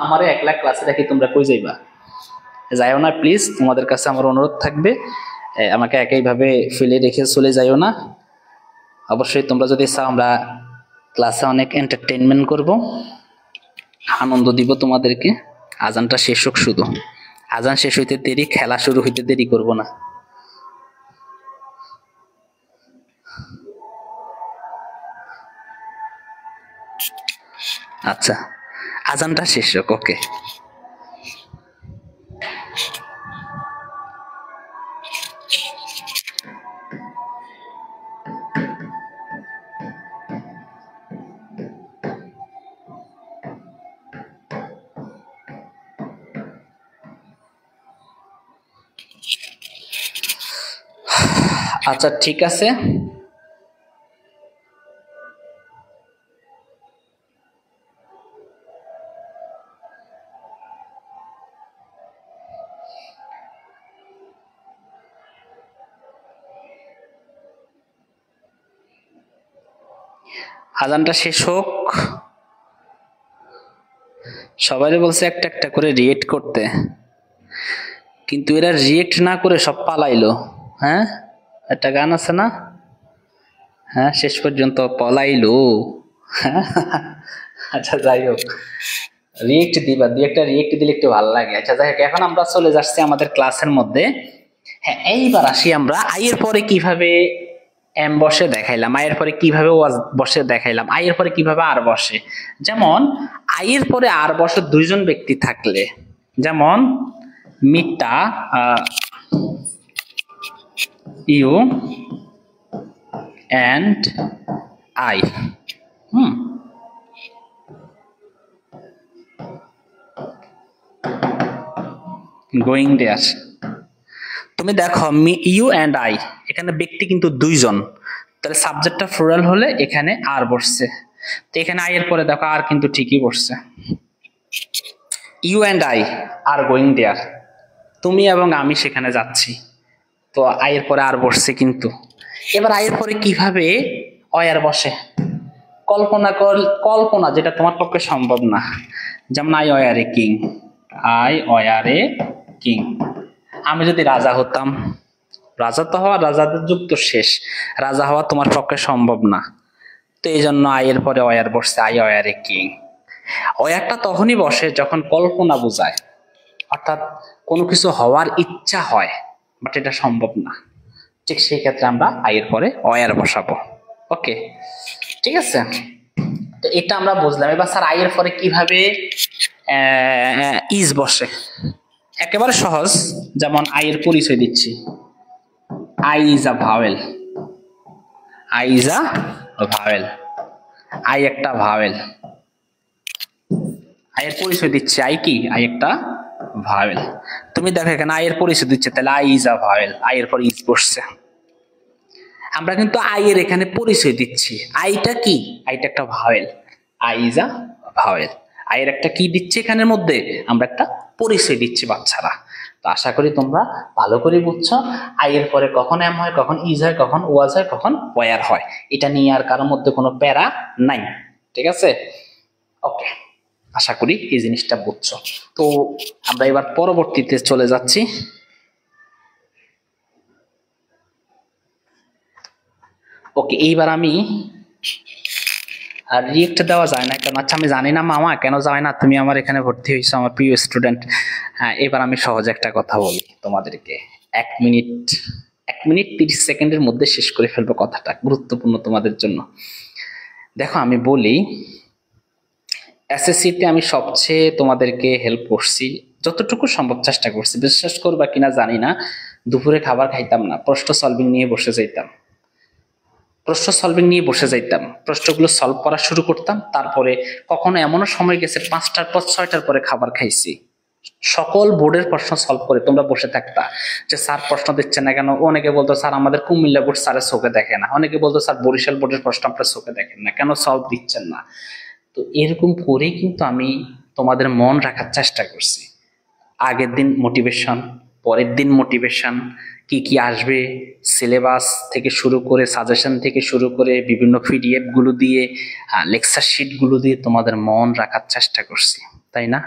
আমারে একলা ক্লাসে রাখি তোমরা কই যাইবা? যাইও না প্লিজ, তোমাদের কাছে আমার অনুরোধ থাকবে, আমাকে একইভাবে ফেলে রেখে চলে যাইও না। অবশ্যই তোমরা যদি চাও আমরা ক্লাসে অনেক এন্টারটেইনমেন্ট করব, আনন্দ দিব তোমাদেরকে। আজানটা শেষ হোক শুধু, আজান শেষ হইতে দেরি, খেলা শুরু হইতে দেরি করব না। আচ্ছা আজানটা শেষ হোক, ওকে। আচ্ছা ঠিক আছে, আজানটা শেষ হোক। সবাই বলছে একটা একটা করে রিয়েক্ট করতে, কিন্তু এরা রিয়েক্ট না করে সব পালাইলো। হ্যাঁ, একটা গান আছে না, হ্যাঁ শেষ পর্যন্ত পলাইলো। আচ্ছা যাই হোক, রিয়েক্ট দিবা, দুই একটা রিয়েক্ট দিলে একটু ভালো লাগে। আচ্ছা যাই হোক, এখন আমরা চলে যাচ্ছি আমাদের ক্লাসের মধ্যে। হ্যাঁ, এইবার আসি আমরা আইয়ের পরে কিভাবে এম বসে দেখাইলাম, আইয়ের পরে কিভাবে ওয়াজ বসে দেখাইলাম, আইয়ের পরে কিভাবে আর বসে। যেমন আইয়ের পরে আর বসে দুইজন ব্যক্তি থাকলে, যেমন মিটা you and I. Going there. তুমি দেখো ইউ অ্যান্ড আই, এখানে ব্যক্তি কিন্তু দুইজন, তাহলে সাবজেক্টটা ফ্লোরাল হলে এখানে আর বসছে। তো এখানে আই এর পরে দেখো আর কিন্তু ঠিকই বসছে। You and I are going there, তুমি এবং আমি সেখানে যাচ্ছি, তো আই এর পরে আর বসছে কিন্তু। এবার আই এর পরে কিভাবে অয়ার বসে কল্পনা যেটা তোমার পক্ষে সম্ভব না। যেমন I were a king, I were a king, আমি যদি রাজা হতাম। রাজা তো হওয়া, রাজাদের যুগ তো শেষ, রাজা হওয়া তোমার পক্ষে সম্ভব না, তো এই জন্য আই এর পরে ওয়ার বসছে, আই ওয়ার এ কিং। ওয়ারটা তখনই বসে যখন কল্পনা বোঝায়, অর্থাৎ কোনো কিছু হওয়ার ইচ্ছা হয় বাট এটা সম্ভব না, ঠিক সেই ক্ষেত্রে আমরা আই এর পরে ওয়ার বসাবো। ওকে, ঠিক আছে, তো এটা আমরা বুঝলাম। এবার স্যার আই এর পরে কিভাবে ইজ বসে, একেবারে সহজ। যেমন আই এর পরিচয় দিচ্ছি, I is a vowel, I is a vowel, I একটা ভাওয়েল। আই এর পরিচয় দিচ্ছি, আই কি, আই একটা ভাওয়েল। তুমি দেখো এখানে আই এর পরিচয় দিচ্ছে, তাহলে I is a vowel, I এর পর ইজ বসছে। আমরা কিন্তু আই এর এখানে পরিচয় দিচ্ছি, আইটা কি, আইটা একটা vowel, I is a vowel. I এর একটা কি দিচ্ছি এখানের মধ্যে, আমরা একটা পরিচয় দিচ্ছি বাচ্চারা। তো আশা করি তোমরা ভালো করে বুঝছো আই এর পরে কখন এম হয়, কখন ইজ হয়, কখন ওয়াজ হয়, কখন ওয়ার হয়। এটা নিয়ে আর কারোর মধ্যে কোনো প্যারা নাই, ঠিক আছে? ওকে, আশা করি এই জিনিসটা বুঝছো। তো আমরা এবার পরবর্তীতে চলে যাচ্ছি। ওকে, এইবার আমি আর রিয়েক্ট দেওয়া যায় না কেন? আচ্ছা আমি জানি না মামা কেন যায় না, তুমি আমার এখানে ভর্তি হয়েছো, আমার প্রিয় স্টুডেন্ট। হ্যাঁ, এবার আমি সহজ একটা কথা বলি তোমাদেরকে, 1 মিনিট 30 সেকেন্ডের মধ্যে শেষ করে ফেলবো কথাটা, গুরুত্বপূর্ণ তোমাদের জন্য। দেখো আমি বলি, এসএসসিতে আমি সবচেয়ে তোমাদেরকে হেল্প করছি, যতটুকু সম্ভব চেষ্টা করছি। বিশ্বাস করবা কিনা জানি না, দুপুরে খাবার খাইতাম না, প্রশ্ন সলভিং নিয়ে বসে যাইতাম, প্রশ্নগুলো সলভ করা শুরু করতাম। তারপরে কখনো এমনও সময় গেছে 5টার পর 6টার পরে খাবার খাইছি, সকল বোর্ডের প্রশ্ন সলভ করে। তোমরা বসে থাকতা যে স্যার প্রশ্ন দিচ্ছে না কেন, অনেকে বলতো স্যার আমাদের কুমিল্লা বোর্ড স্যারের চোখে দেখে না, অনেকে বলতো স্যার বরিশাল বোর্ডের প্রশ্ন আপনার চোখে দেখেন না, কেন সলভ দিচ্ছেন না। তো এরকম করেই কিন্তু আমি তোমাদের মন রাখার চেষ্টা করছি। আগের দিন মোটিভেশন, পরের দিন মোটিভেশন, কি কি আসবে সিলেবাস থেকে শুরু করে, সাজেশন থেকে শুরু করে, বিভিন্ন পিডিএফ গুলো দিয়ে, লেকচার শিট গুলো দিয়ে তোমাদের মন রাখার চেষ্টা করছি, তাই না?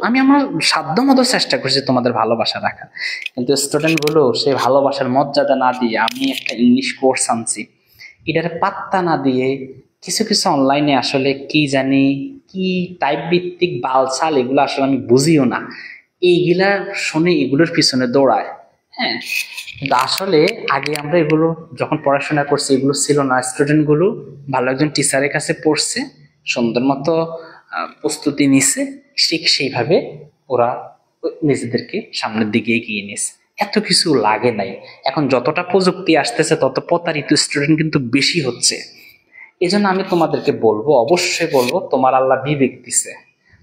আমি আমার সাধ্য মতো চেষ্টা করছি তোমাদের ভালোবাসা রাখার, কিন্তু স্টুডেন্ট গুলো সেই ভালোবাসার মর্যাদা না দিয়ে, আমি একটা ইংলিশ কোর্স আনছি, এটার পাত্তা না দিয়ে কিছু কিছু অনলাইনে আসলে কি জানি কি টাইপ ভিত্তিক বালছাল, এগুলো আসলে আমি বুঝিও না, এইগুলা শুনে এগুলোর পিছনে দৌড়ায়। হ্যাঁ, কিন্তু আসলে আগে আমরা এগুলো যখন পড়াশোনা করছি এগুলো ছিল না। স্টুডেন্ট গুলো ভালো একজন টিচারের কাছে পড়ছে, সুন্দর মতো প্রস্তুতি নিছে, ঠিক সেইভাবে ওরা নিজেদেরকে সামনের দিকে এগিয়ে নিয়েছে। এত কিছু লাগে নাই। এখন যতটা প্রযুক্তি আসতেছে তত প্রতারিত স্টুডেন্ট কিন্তু বেশি হচ্ছে। এই জন্য আমি তোমাদেরকে বলবো, অবশ্যই বলবো, তোমার আল্লাহ বিবেক দিছে,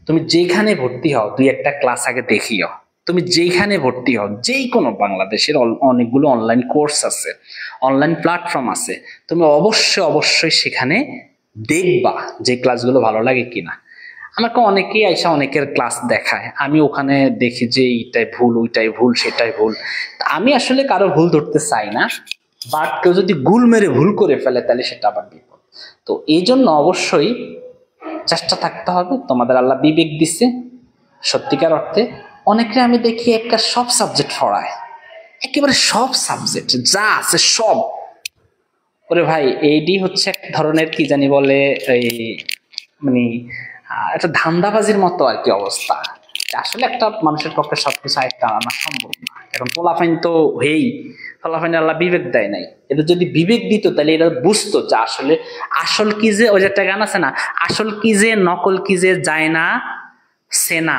তুমি যেখানে ভর্তি হও 2-1টা ক্লাস আগে দেখিও, তুমি যেখানে ভর্তি হও, যেই কোনো বাংলাদেশের অনেকগুলো অনলাইন কোর্স আছে, অনলাইন প্ল্যাটফর্ম আছে, তুমি অবশ্যই অবশ্যই সেখানে দেখবা যে ক্লাসগুলো ভালো লাগে কিনা। আমাকে অনেকেই আইসা অনেকের ক্লাস দেখায়, আমি ওখানে দেখি যে এইটাই ভুল, ওইটাই ভুল, সেটাই ভুল। আমি আসলে কারো ভুল ধরতে চাই না, বাট কেউ যদি গুল মেরে ভুল করে ফেলে তাহলে সেটা আবার বিপদ। তো এই জন্য অবশ্যই চেষ্টা থাকতে হবে। তোমাদের আল্লাহ বিবেক দিচ্ছে সত্যিকার অর্থে। অনেকে আমি দেখি একটা সব সাবজেক্ট পড়ায়, একেবারে সব সাবজেক্ট যা আছে সব। ওরে ভাই, এইটি হচ্ছে এক ধরনের কি জানি বলে, এই মানে একটা ধান্দাবাজির মতো আর কি অবস্থা। আসলে একটা মানুষের পক্ষে সবকিছু আয়ত্তে আনা সম্ভব না, কারণ পোলাফাইন তো হয়েই, পোলাফাইন আল্লাহ বিবেক দেয় নাই। এদের যদি বিবেক দিত তাহলে এরা বুঝতো যে আসলে আসল কি যে, ওই যে একটা গান আছে না, আসল কি যে নকল কি যে যায় না সেনা,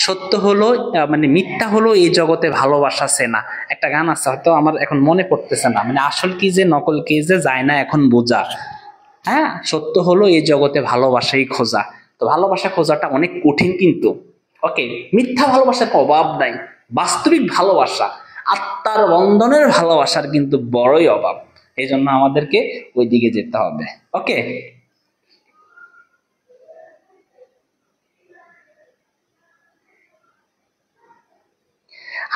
সত্য হলো মানে মিথ্যা হলো এই জগতে ভালোবাসা সেনা, একটা গান আছে, হয়তো আমার এখন মনে পড়তেছে না। মানে আসল কি যে নকল কি যে যায় না এখন বোঝা, হ্যাঁ, সত্য হলো এই জগতে ভালোবাসাই খোঁজা। তো ভালোবাসা খোঁজাটা অনেক কঠিন কিন্তু, ওকে, মিথ্যা ভালোবাসার অভাব নাই, বাস্তবিক ভালোবাসা, আত্মার বন্ধনের ভালোবাসার কিন্তু বড়ই অভাব। এই জন্য আমাদেরকে ওই দিকে যেতে হবে। ওকে,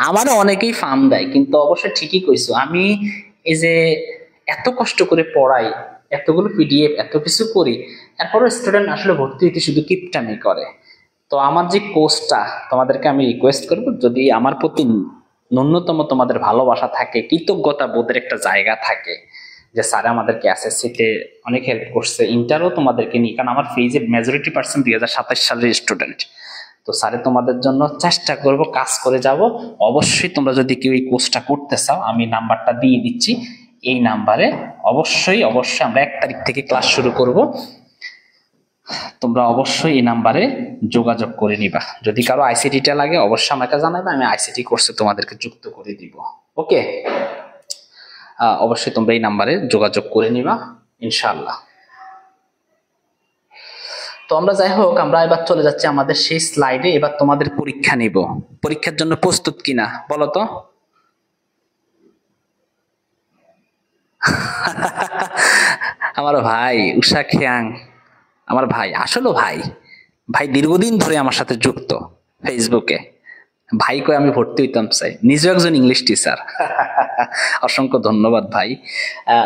আমারও অনেকেই ফার্ম দেয়, কিন্তু অবশ্যই ঠিকই কইছো। আমি এই যে এত কষ্ট করে পড়াই, এতগুলো পিডিএফ, এত কিছু করি, এরপরও স্টুডেন্ট আসলে ভর্তি হইতে শুধু কিপটামি করে। তো আমার যে কোর্সটা, তোমাদেরকে আমি রিকোয়েস্ট করবো, যদি আমার প্রতি ন্যূনতম তোমাদের ভালোবাসা থাকে, কৃতজ্ঞতা বোধের একটা জায়গা থাকে, যে স্যার আমাদেরকে এসএসসিতে অনেক হেল্প করছে, ইন্টারও তোমাদেরকে নিই, কারণ আমার ফেজের মেজরিটি পার্সেন্ট 2027 সালের স্টুডেন্ট। তো স্যারে তোমাদের জন্য চেষ্টা করব, কাজ করে যাব। অবশ্যই তোমরা যদি কেউ এই কোর্সটা করতে চাও, আমি নাম্বারটা দিয়ে দিচ্ছি, এই নাম্বারে অবশ্যই অবশ্যই আমরা 1 তারিখ থেকে ক্লাস শুরু করব। তোমরা অবশ্যই এই নাম্বারে যোগাযোগ করে নিবা। যদি কারো আইসিটিটা লাগে অবশ্যই আমাকে জানাবে, আমি আইসিটি কোর্সে তোমাদেরকে যুক্ত করে দিব। ওকে, অবশ্যই তোমরা এই নাম্বারে যোগাযোগ করে নিবা ইনশাআল্লাহ। তো আমরা যাই হোক, আমরা এবার চলে যাচ্ছি আমাদের সেই স্লাইডে। এবার তোমাদের পরীক্ষা নিব। পরীক্ষার জন্য প্রস্তুত কিনা বলো তো? আমার ভাই উষা খিয়াং, আমার ভাই, আসলে ভাই ভাই দীর্ঘদিন ধরে আমার সাথে যুক্ত ফেসবুকে। ভাই কই আমি ভর্তি হইতাম চাই, নিজেও একজন ইংলিশ টিচার। অসংখ্য ধন্যবাদ ভাই।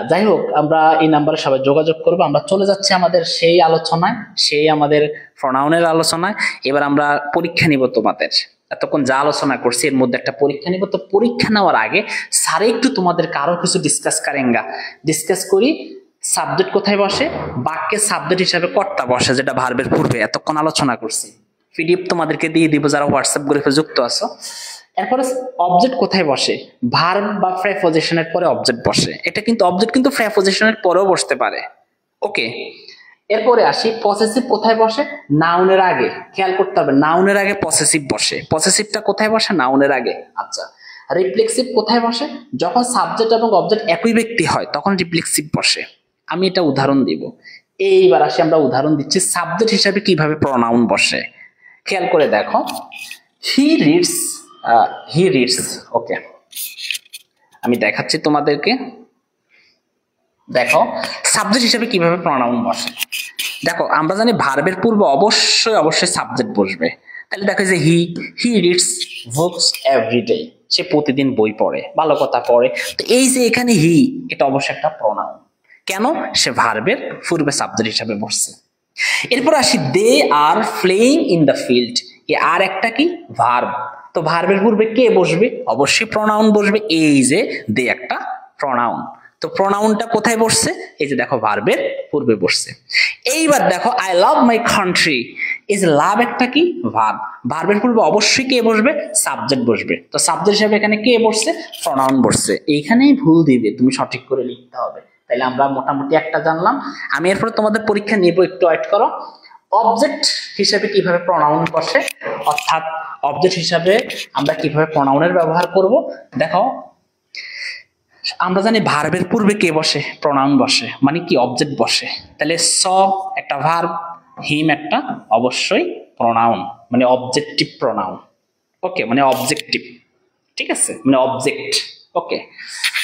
যাই হোক, আমরা এই নাম্বারে সবাই যোগাযোগ করবো। আমরা চলে যাচ্ছি আমাদের সেই আলোচনায়, সেই আমাদের প্রনাউনের আলোচনায়। এবার আমরা পরীক্ষা নিব তোমাদের। এতক্ষণ যা আলোচনা করছি এর মধ্যে একটা পরীক্ষা নিব। তো পরীক্ষা নেওয়ার আগে স্যারে একটু তোমাদের কারো কিছু ডিসকাস করি। সাবজেক্ট কোথায় বসে, বাক্যের সাবজেক্ট হিসাবে কর্তা বসে, যেটা ভার্বের পূর্বে এতক্ষণ আলোচনা করছি। পিডিএফ তোমাদেরকে দিয়ে দিব যারা হোয়াটসঅ্যাপ গ্রুপে যুক্ত আছো। এরপরে অবজেক্ট কোথায় বসে, ভার্ব বা প্রেপোজিশনের পরে অবজেক্ট বসে। এটা কিন্তু অবজেক্ট কিন্তু প্রেপোজিশনের পরেও বসতে পারে। ওকে, এরপরে আসি পসেসিভ কোথায় বসে, নাউনের আগে। খেয়াল করতে হবে, নাউনের আগে পসেসিভ বসে। পসেসিভটা কোথায় বসে, নাউনের আগে। আচ্ছা, রিফ্লেক্সিভ কোথায় বসে, যখন সাবজেক্ট এবং অবজেক্ট একই ব্যক্তি হয় তখন রিফ্লেক্সিভ বসে। আমি এটা উদাহরণ দিব। এইবার আসি, আমরা উদাহরণ দিচ্ছি সাবজেক্ট হিসাবে কিভাবে প্রনাউন বসে। খেয়াল করে দেখো, হি রিডস। ওকে, আমি দেখাচ্ছি তোমাদেরকে। দেখো সাবজেক্ট হিসেবে কিভাবে প্রনাউন বসে। দেখো, আমরা জানি ভার্বের পূর্বে অবশ্যই অবশ্যই সাবজেক্ট বসবে। তাহলে দেখো যে হি রিডস বুকস এভরিডে, সে প্রতিদিন বই পড়ে, ভালো কথা পড়ে। তো এই যে এখানে হি, এটা অবশ্যই একটা প্রনাউন। কেন? সে ভার্বের পূর্বে সাবজেক্ট হিসাবে বসছে। এরপর আসি, they are playing in the field. এ আর একটা কি, ভার্ব। তো ভার্বের পূর্বে কে বসবে, অবশ্যই প্রনাউন বসবে। এই যে দে একটা প্রনাউন। তো প্রনাউনটা কোথায় বসছে, এই যে দেখো ভার্বের পূর্বে বসছে। এইবার দেখো, আই লাভ মাই কান্ট্রি। এই যে লাভ একটা কি, ভার্ব। ভার্বের পূর্বে অবশ্যই কে বসবে, সাবজেক্ট বসবে। তো সাবজেক্ট হিসেবে এখানে কে বসছে, প্রনাউন বসছে। এইখানেই ভুল দিবে, তুমি সঠিক করে লিখতে হবে। তাহলে আমরা মোটামুটি একটা জানলাম। আমি এরপরে তোমাদের পরীক্ষা নিব, একটু ওয়েট করো। অবজেক্ট হিসেবে কিভাবে প্রনাউন বসে, অর্থাৎ অবজেক্ট হিসাবে আমরা কিভাবে প্রনাউনের ব্যবহার করব। দেখো, আমরা জানি ভার্বের পূর্বে কে বসে, প্রনাউন বসে, মানে কি, অবজেক্ট বসে। তাহলে স একটা ভার্ব, হিম একটা অবশ্যই প্রনাউন, মানে অবজেক্টিভ প্রনাউন। ওকে, মানে অবজেক্টিভ, ঠিক আছে, মানে অবজেক্ট। ওকে,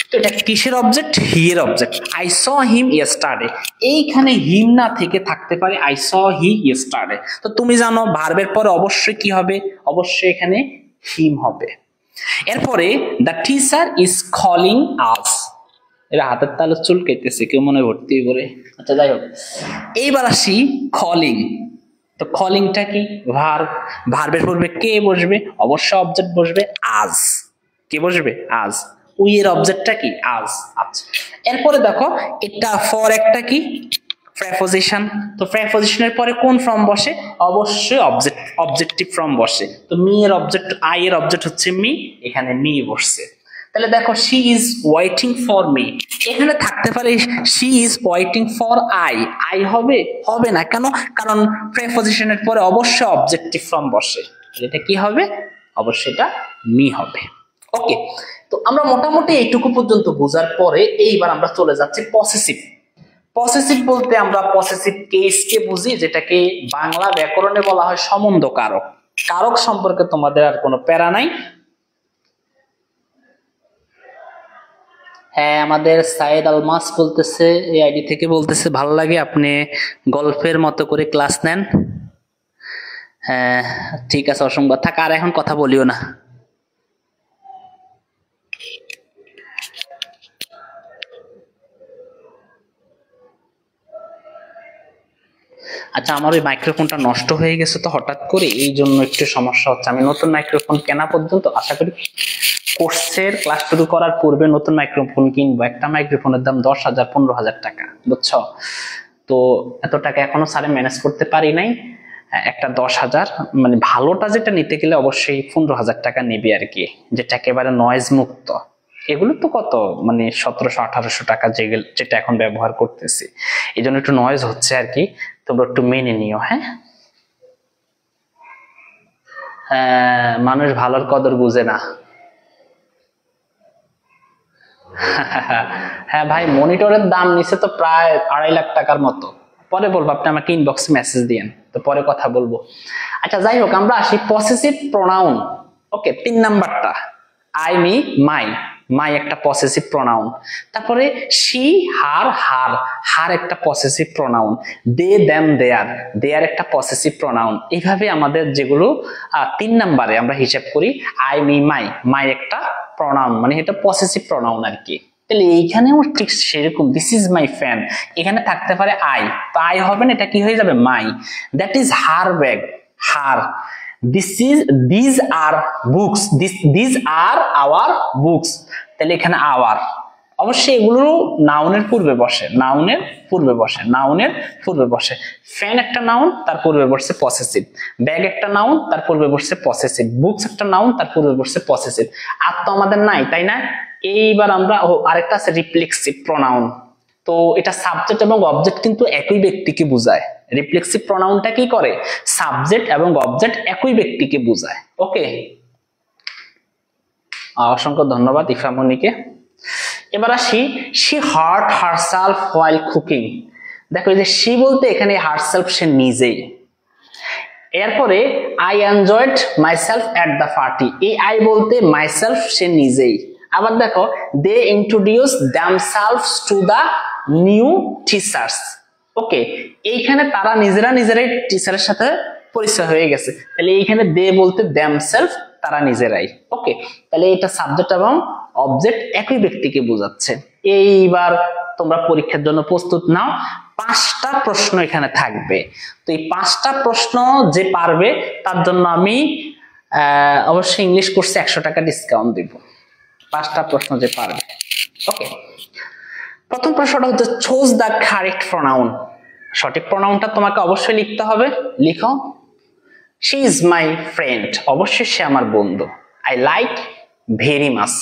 তো এটা কিসের অবজেক্ট? হি এর object. I saw him yesterday, এইখানে হিম না থেকে থাকতে পারে আই স হি ইয়েস্টারডে। তো তুমি জানো ভার্বের পরে অবশ্যই কি হবে? অবশ্যই এখানে হিম হবে। এরপরে দ্য টিচার ইজ কলিং আস, এরা হাতের তালু চুলকাইতেছে, কেউ মনে ভর্তি করে। আচ্ছা যাই হোক, এইবার আসি কলিং। তো কলিংটা কি? ভার্ব। ভার্বের পূর্বে কে বসবে? অবশ্যই অবজেক্ট বসবে, আজ। কে বসবে? আজ। উই এর অবজেক্টটা কি? আজ। আচ্ছা, এরপরে দেখো এটা ফর একটা কি প্রেপোজিশন। তো প্রেপোজিশনের পরে কোন ফর্ম বসে? অবশ্যই অবজেক্টিভ ফর্ম বসে। তো মি এর অবজেক্ট, আই এর অবজেক্ট হচ্ছে মি, এখানে মি বসছে। তাহলে দেখো she is waiting for me, এখানে থাকতে পারে she is waiting for I. I হবে? হবে না, কেন? কারণ প্রেপোজিশনের পরে অবশ্যই অবজেক্টিভ ফর্ম বসে। এটা কি হবে? অবশ্যই এটা মি হবে। ওকে, তো আমরা মোটামুটি এইটুকু পর্যন্ত বোঝার পরে এইবার আমরা চলে যাচ্ছি পসেসিভ। পসেসিভ বলতে আমরা পসেসিভ কেসকে বুঝি, যেটাকে বাংলা ব্যাকরণে বলা হয় সম্বন্ধ কারক। কারক সম্পর্কে তোমাদের আর কোনো প্যারা নাই। হ্যাঁ, আমাদের সাইদ আলমাস বলতেছে, এই আইডি থেকে বলতেছে ভালো লাগে আপনি গল্পের মতো করে ক্লাস নেন। হ্যাঁ ঠিক আছে, অসংখ্য থাক, আর এখন কথা বলিও না। আচ্ছা, আমার ওই মাইক্রোফোনটা নষ্ট হয়ে গেছে তো হঠাৎ করে, এই জন্য একটু সমস্যা হচ্ছে। আমি নতুন মাইক্রোফোন কেনা পর্যন্ত, আশা করি কোর্সের ক্লাস শুরু করার পূর্বে নতুন মাইক্রোফোন কিনবো। একটা মাইক্রোফোনের দাম 10,000 15,000 টাকা, বুঝছো? তো এত টাকা এখনো স্যারে ম্যানেজ করতে পারি নাই। একটা 10,000, মানে ভালোটা যেটা নিতে গেলে অবশ্যই 15,000 টাকা নেবে আর কি, যেটা একেবারে নয়েজ মুক্ত। এগুলো তো কত, মানে 1700-1800 টাকা যেটা এখন ব্যবহার করতেছি, এই জন্য একটু নয়েজ হচ্ছে আর কি, তোমরা একটু মেনে নিও। হ্যাঁ, মানুষ ভালোর কদর বুঝে না। হ্যাঁ ভাই, মনিটরের দাম নিচে তো প্রায় 2.5 লাখ টাকার মতো। পরে বলবো, আপনি আমাকে ইনবক্সে মেসেজ দিয়েন, তো পরে কথা বলবো। আচ্ছা যাই হোক, আমরা আসি পসেসিভ প্রোনাউন। ওকে, 3 নাম্বারটা আই, মি, মাই। মাই একটা পসেসিভ প্রোনাউন। তারপরে শি, হার, হার, হার একটা পসেসিভ প্রোনাউন। দে, দেম, দেয়ার, দেয়ার একটা পসেসিভ প্রোনাউন। এইভাবে আমাদের যেগুলো 3 নাম্বারে আমরা হিসাব করি, আই, মি, মাই। মাই একটা প্রোনাউন, মানে এটা পসেসিভ প্রোনাউন আর কি। তাহলে এইখানেও ঠিক সেরকম, দিস ইজ মাই ফ্যান, এখানে থাকতে পারে আই, তো আই হবে না, এটা কি হয়ে যাবে? My. That is her bag, her. This are books, this are our books, তাহলে এখানে আওয়ার। অবশ্যই এগুলো নাউনের পূর্বে বসে, নাউনের পূর্বে বসে, নাউনের পূর্বে বসে। ফ্যান একটা নাউন, তার পূর্বে বসছে পসেসিভ। ব্যাগ একটা নাউন, তার পূর্বে বসছে পসেসিভ। বুকস একটা নাউন, তার পূর্বে বসছে পসেসিভ। আর তো আমাদের নাই, তাই না? এইবার আমরা আরেকটা আছে রিফ্লেক্সিভ প্রোনাউন। তো এটা সাবজেক্ট এবং অবজেক্ট কিন্তু একই ব্যক্তিকে বোঝায়। রিফ্লেক্সিভ প্রোনাউনটা কি করে? সাবজেক্ট এবং অবজেক্ট একই ব্যক্তিকে বোঝায়। ওকে, অসংখ্য ধন্যবাদ ইফামনিকে। এবার আসি, she heart herself while cooking. দেখো এই যে শি বলতে এখানে হারসেলফ, সে নিজেই। এরপরে I enjoyed myself at the party, এই আই বলতে মাইসেলফ, সে নিজেই। আবার দেখো they introduce themselves to the new teachers. Okay, এইখানে তারা নিজেরাই টিচারের সাথে পরিচয় হয়ে গেছে, তাহলে এইখানে দে বলতে দেমসেলফ, তারা নিজেরাই। ওকে, তাহলে এটা সাবজেক্ট এবং অবজেক্ট একই ব্যক্তিকে বোঝাচ্ছে। এইবার তোমরা পরীক্ষার জন্য প্রস্তুত নাও, 5টা প্রশ্ন এখানে থাকবে। তো এই 5টা প্রশ্ন যে পারবে তার জন্য আমি অবশ্যই ইংলিশ কোর্সে 100 টাকা ডিসকাউন্ট দিব, 5টা প্রশ্ন যে পারবে। ওকে, প্রথম প্রশ্নটা হচ্ছে চুজ দ্য কারেক্ট প্রোনাউন। সঠিক প্রোনাউনটা তোমাকে অবশ্যই লিখতে হবে, লিখো। শি ইজ মাই ফ্রেন্ড, অবশ্যই সে আমার বন্ধু। আই লাইক ভেরি মাচ,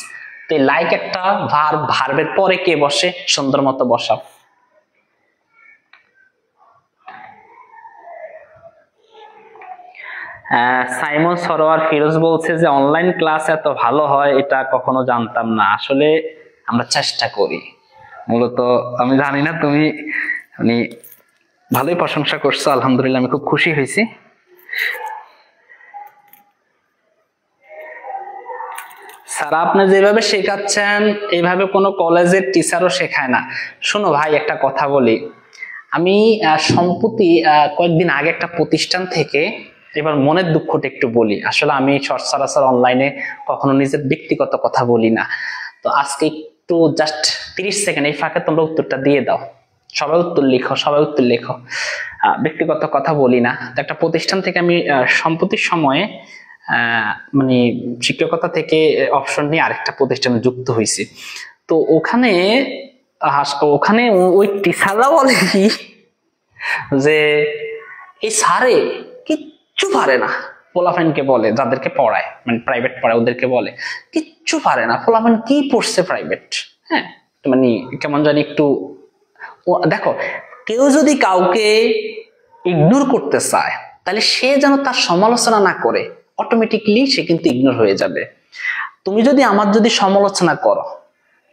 তো লাইক একটা ভার্ব, ভার্বের পরে কে বসে? সুন্দর মতো বসাও। সাইমন সরোয়ার ফিরোজ বলছে যে অনলাইন ক্লাস এত ভালো হয় এটা কখনো জানতাম না। আসলে আমরা চেষ্টা করি, মূলত আমি জানি না, তুমি মানে ভালোই প্রশংসা করছো, আলহামদুলিল্লাহ, আমি খুব খুশি হয়েছি। আপনি যেভাবে শেখাচ্ছেন এইভাবে কোনো কলেজের টিচারও শেখায় না। শোনো ভাই, একটা কথা বলি, আমি সম্প্রতি কয়েকদিন আগে একটা প্রতিষ্ঠান থেকে, এবার মনের দুঃখটা একটু বলি, আসলে আমি সচরাচর অনলাইনে কখনো নিজের ব্যক্তিগত কথা বলি না, তো আজকে একটু জাস্ট 30 সেকেন্ড এই ফাঁকে তোমরা উত্তরটা দিয়ে দাও। সবাই উত্তর লিখো, সবাই উত্তর লিখো। ব্যক্তিগত কথা বলি না। তো একটা প্রতিষ্ঠান থেকে আমি সম্প্রতির সময়ে মানে শিক্ষকতা থেকে অপশন নিয়ে আরেকটা প্রতিষ্ঠানে যুক্ত হয়েছি। তো ওখানে ওখানে ওই টিচাররা বলে কি যে এই স্যারে কিচ্ছু পারে না, পোলাফাইনকে বলে, যাদেরকে পড়ায় মানে প্রাইভেট পড়ায় ওদেরকে বলে কিচ্ছু পারে না, পোলাফাইন কি পড়ছে প্রাইভেট। হ্যাঁ, মানে কেমন জানি একটু দেখো, কেউ যদি কাউকে ইগনোর করতে চায় তাহলে সে যেন তার সমালোচনা না করে, অটোমেটিকলি সে কিন্তু ইগনোর হয়ে যাবে। তুমি যদি আমার যদি সমালোচনা করো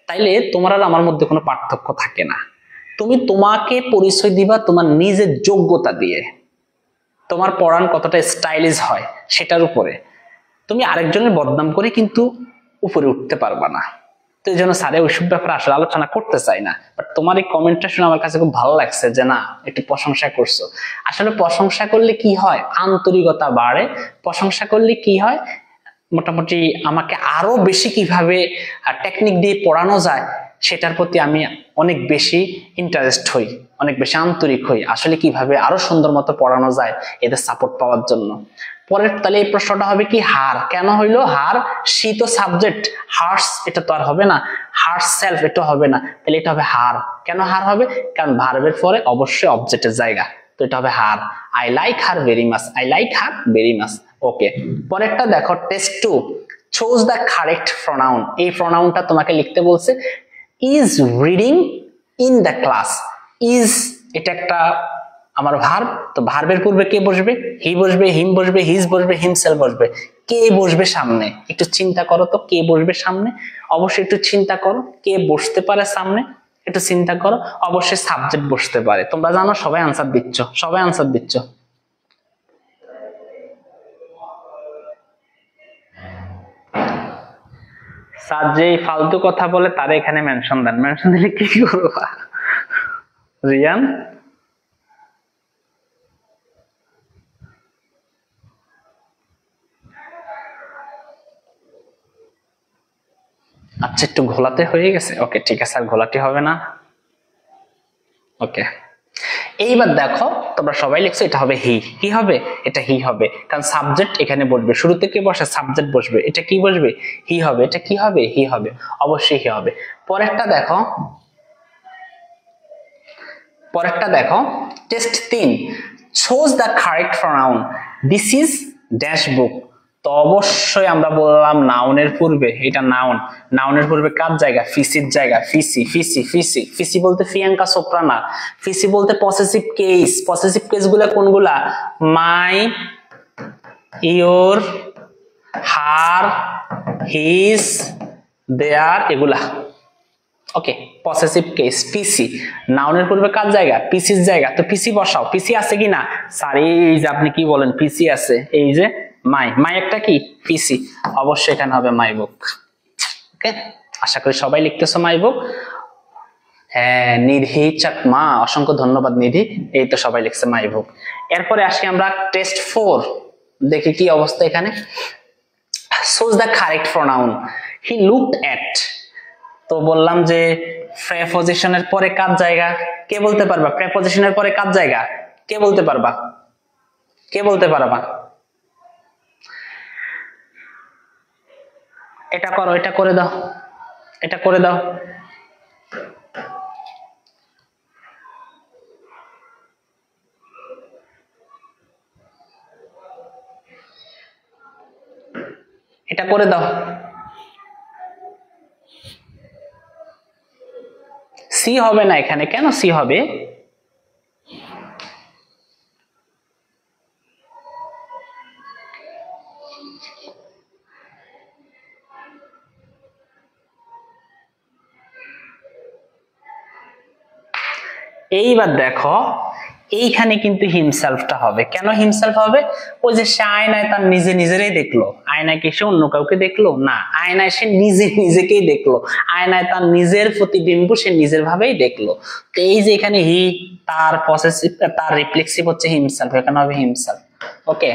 তাইলে তোমার আর আমার মধ্যে কোনো পার্থক্য থাকে না। তুমি তোমাকে পরিচয় দিবা তোমার নিজের যোগ্যতা দিয়ে, তোমার পড়ান কতটা স্টাইলিশ হয় সেটার উপরে। তুমি আরেকজনের বদনাম করে কিন্তু উপরে উঠতে পারবা না। তো এই জন্য স্যারে ওইসব ব্যাপারে আসলে আলোচনা করতে চাই না। বাট তোমার এই কমেন্টটা শুনে আমার কাছে খুব ভালো লাগছে যে না, একটু প্রশংসা করছো। আসলে প্রশংসা করলে কি হয়, আন্তরিকতা বাড়ে। প্রশংসা করলে কি হয়, মোটামুটি আমাকে আরো বেশি কিভাবে টেকনিক দিয়ে পড়ানো যায় সেটার প্রতি আমি অনেক বেশি ইন্টারেস্ট হই, অনেক বেশি আন্তরিক হই, আসলে কিভাবে আরো সুন্দর মতো পড়ানো যায় এদের সাপোর্ট পাওয়ার জন্য। পরের তাহলে এই প্রশ্নটা হবে কি, হার কেন হইলো? হার সি তো সাবজেক্ট, হার্স এটা তো আর হবে না, হার্স সেলফ এটা হবে না, তাহলে এটা হবে হার। কেন হার হবে? কারণ ভার্বের পরে অবশ্যই অবজেক্টের জায়গা, তো এটা হবে her. I like her very much, I like her very much. Okay, পরেরটা দেখো, test 2 choose the correct pronoun. এই প্রোনাউনটা তোমাকে লিখতে বলছে, is reading in the class. Is এটা একটা আমার ভার্ব, তো ভার্বের পূর্বে কে বসবে? হি বসবে, হিম বসবে, হিজ বসবে, হিমসেলফ বসবে। কে বসবে সামনে? একটু চিন্তা করো তো, কে বসবে সামনে? অবশ্যই একটু চিন্তা করো, কে বসতে পারে সামনে, একটু চিন্তা করো। অবশ্যই সাবজেক্ট বসতে পারে। তোমরা জানো, সবাই আনসার দিচ্ছ, সবাই আনসার দিচ্ছ। স্যার যে ফালতু কথা বলে তারে এখানে মেনশন দেন, মেনশন দিলে কি করবা রিয়ান? আচ্ছা, একটু ঘোলাতে হয়ে গেছে। ওকে ঠিক আছে, আর ঘোলাটি হবে না। ওকে, এইবার দেখো তোমরা সবাই লিখছো এটা হবে হি। কি হবে? এটা হি হবে, কারণ সাবজেক্ট এখানে বসবে। শুরুতে কি বসে? সাবজেক্ট বসবে। এটা কি বসবে? হি হবে। এটা কি হবে? হি হবে, অবশ্যই হি হবে। পরেরটা দেখো, পরেরটা দেখো, test 3 choose the correct pronoun. This is dash বুক। তো অবশ্যই আমরা বললাম নাউনের পূর্বে, এটা নাউন, নাউনের পূর্বে কার জায়গা? ফিসির জায়গা। ফিসি, ফিসি, ফিসি। ফিসি বলতে প্রিয়াঙ্কা চোপড়া না, ফিসি বলতে পসেসিভ কেস। পসেসিভ কেস গুলা কোনগুলা? মাই, ইওর, হার, হিজ, দেয়ার, এগুলা। ওকে, পসেসিভ কেস পিসি। নাউনের পূর্বে কার জায়গা? পিসির জায়গা। তো পিসি বসাও। পিসি আছে কি না? স্যার এই যে আপনি কি বলেন, পিসি আছে। এই যে মাই, মাই একটা কি? পিসি। অবশ্যই এখানে হবে মাই বুক। ওকে, আশা করি সবাই লিখতেছো মাই বুক। হ্যাঁ, নিধি চাকমা, অসংখ্য ধন্যবাদ নিধি। এই তো সবাই লিখছে মাই বুক। এরপরে আসি আমরা টেস্ট 4, দেখি কি অবস্থা এখানে। Choose the correct pronoun. He looked at. তো বললাম যে প্রেপজিশনের পরে কার জায়গা? কে বলতে পারবা? প্রেপজিশনের পরে কার জায়গা? কে বলতে পারবা? কে বলতে পারবা? এটা করো, এটা করে দাও, এটা করে দাও। এটা করে দাও। সি হবে না এখানে, কেন সি হবে? এইবার দেখো, এইখানে কিন্তু হিমসেলফটা হবে। কেন হিমসেলফ হবে? ওই যে সে আয়নায় তার নিজেরাই দেখলো, আয়নায় কি সে অন্য কাউকে দেখলো না, আয়নায় সে নিজেকেই দেখলো, আয়নায় তার নিজের প্রতিবিম্ব সে নিজের ভাবেই দেখলো। তো এই যে এখানে হি, তার পসেসিভ, তার রিফ্লেক্সিভ হচ্ছে হিমসেলফ, এখানে হবে হিমসেলফ। ওকে,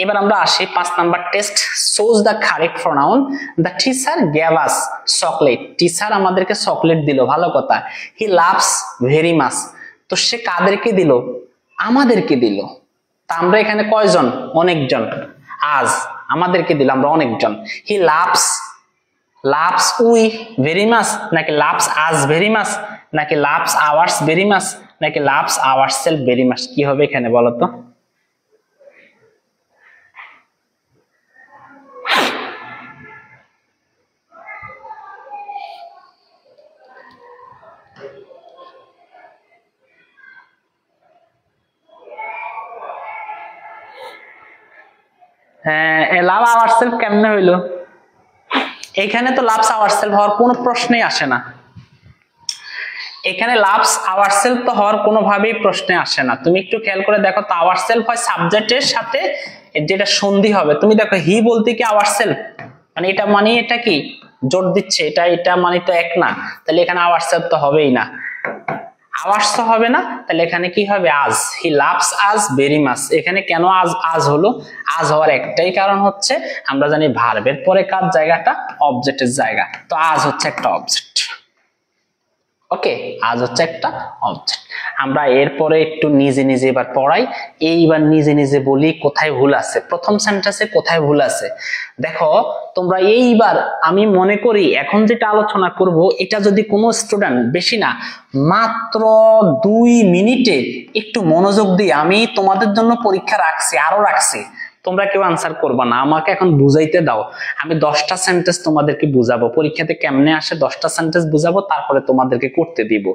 এবার আমরা আসি 5 number test. Choose the correct pronoun. The teacher gave us chocolate. Teacher আমাদেরকে চকলেট দিল, ভালো কথা। He loves very much. তো সে কাদেরকে দিল? আমাদেরকে দিল। তা আমরা এখানে কয়জন? অনেকজন। আজ আমাদেরকে দিল, আমরা অনেকজন। He loves we very much, নাকি লাভস আজ ভেরি মাচ, নাকি লাভস আওয়ার্স ভেরি মাচ, নাকি লাভস আওয়ারসেলফ ভেরি মাচ? কি হবে এখানে বলো তো? হ্যাঁ, লাভ আওয়ারসেলফ কেমনে হইলো? এখানে তো লাভস আওয়ারসেলফ হওয়ার কোনো প্রশ্নই আসে না। এখানে লাভস আওয়ারসেলফ তো হওয়ার কোনোভাবেই প্রশ্নে আসে না। তুমি একটু খেয়াল করে দেখো তো, আওয়ারসেলফ হয় সাবজেক্টের সাথে যেটা সন্ধি হবে। তুমি দেখো হি বলতে কি আওয়ারসেলফ, মানে এটা মানে এটা কি জোর দিচ্ছে, এটা মানে তো এক না, তাহলে এখানে আওয়ারসেলফ তো হবেই না, আওয়ার্স তো হবে না, তাহলে এখানে কি হবে? আজ। হি লাভস আজ ভেরি মাচ। এখানে কেন আজ হলো? আজ হওয়ার একটাই কারণ হচ্ছে, আমরা জানি ভার্বের পরে কার জায়গাটা? অবজেক্টের জায়গা। তো আজ হচ্ছে একটা অবজেক্ট। ওকে, আজ হচ্ছে একটা অবজেক্ট। আমরা এরপরে একটু নিজে এবার পড়াই। এইবার নিজে বলি কোথায় ভুল আছে, প্রথম সেন্টেন্সে কোথায় ভুল আছে। দেখো তোমরা এইবার, আমি মনে করি এখন যেটা আলোচনা করব, এটা যদি কোনো স্টুডেন্ট বেশি না মাত্র 2 মিনিটে একটু মনোযোগ দিয়ে, আমি তোমাদের জন্য পরীক্ষা রাখছি, আরো রাখছি, তোমরা কেউ আনসার করবা না, আমাকে এখন বুঝাইতে দাও। আমি 10টা সেন্টেন্স তোমাদেরকে বুঝাবো, পরীক্ষাতে কেমনে আসে 10টা সেন্টেন্স বুঝাবো, তারপরে তোমাদেরকে করতে দিব।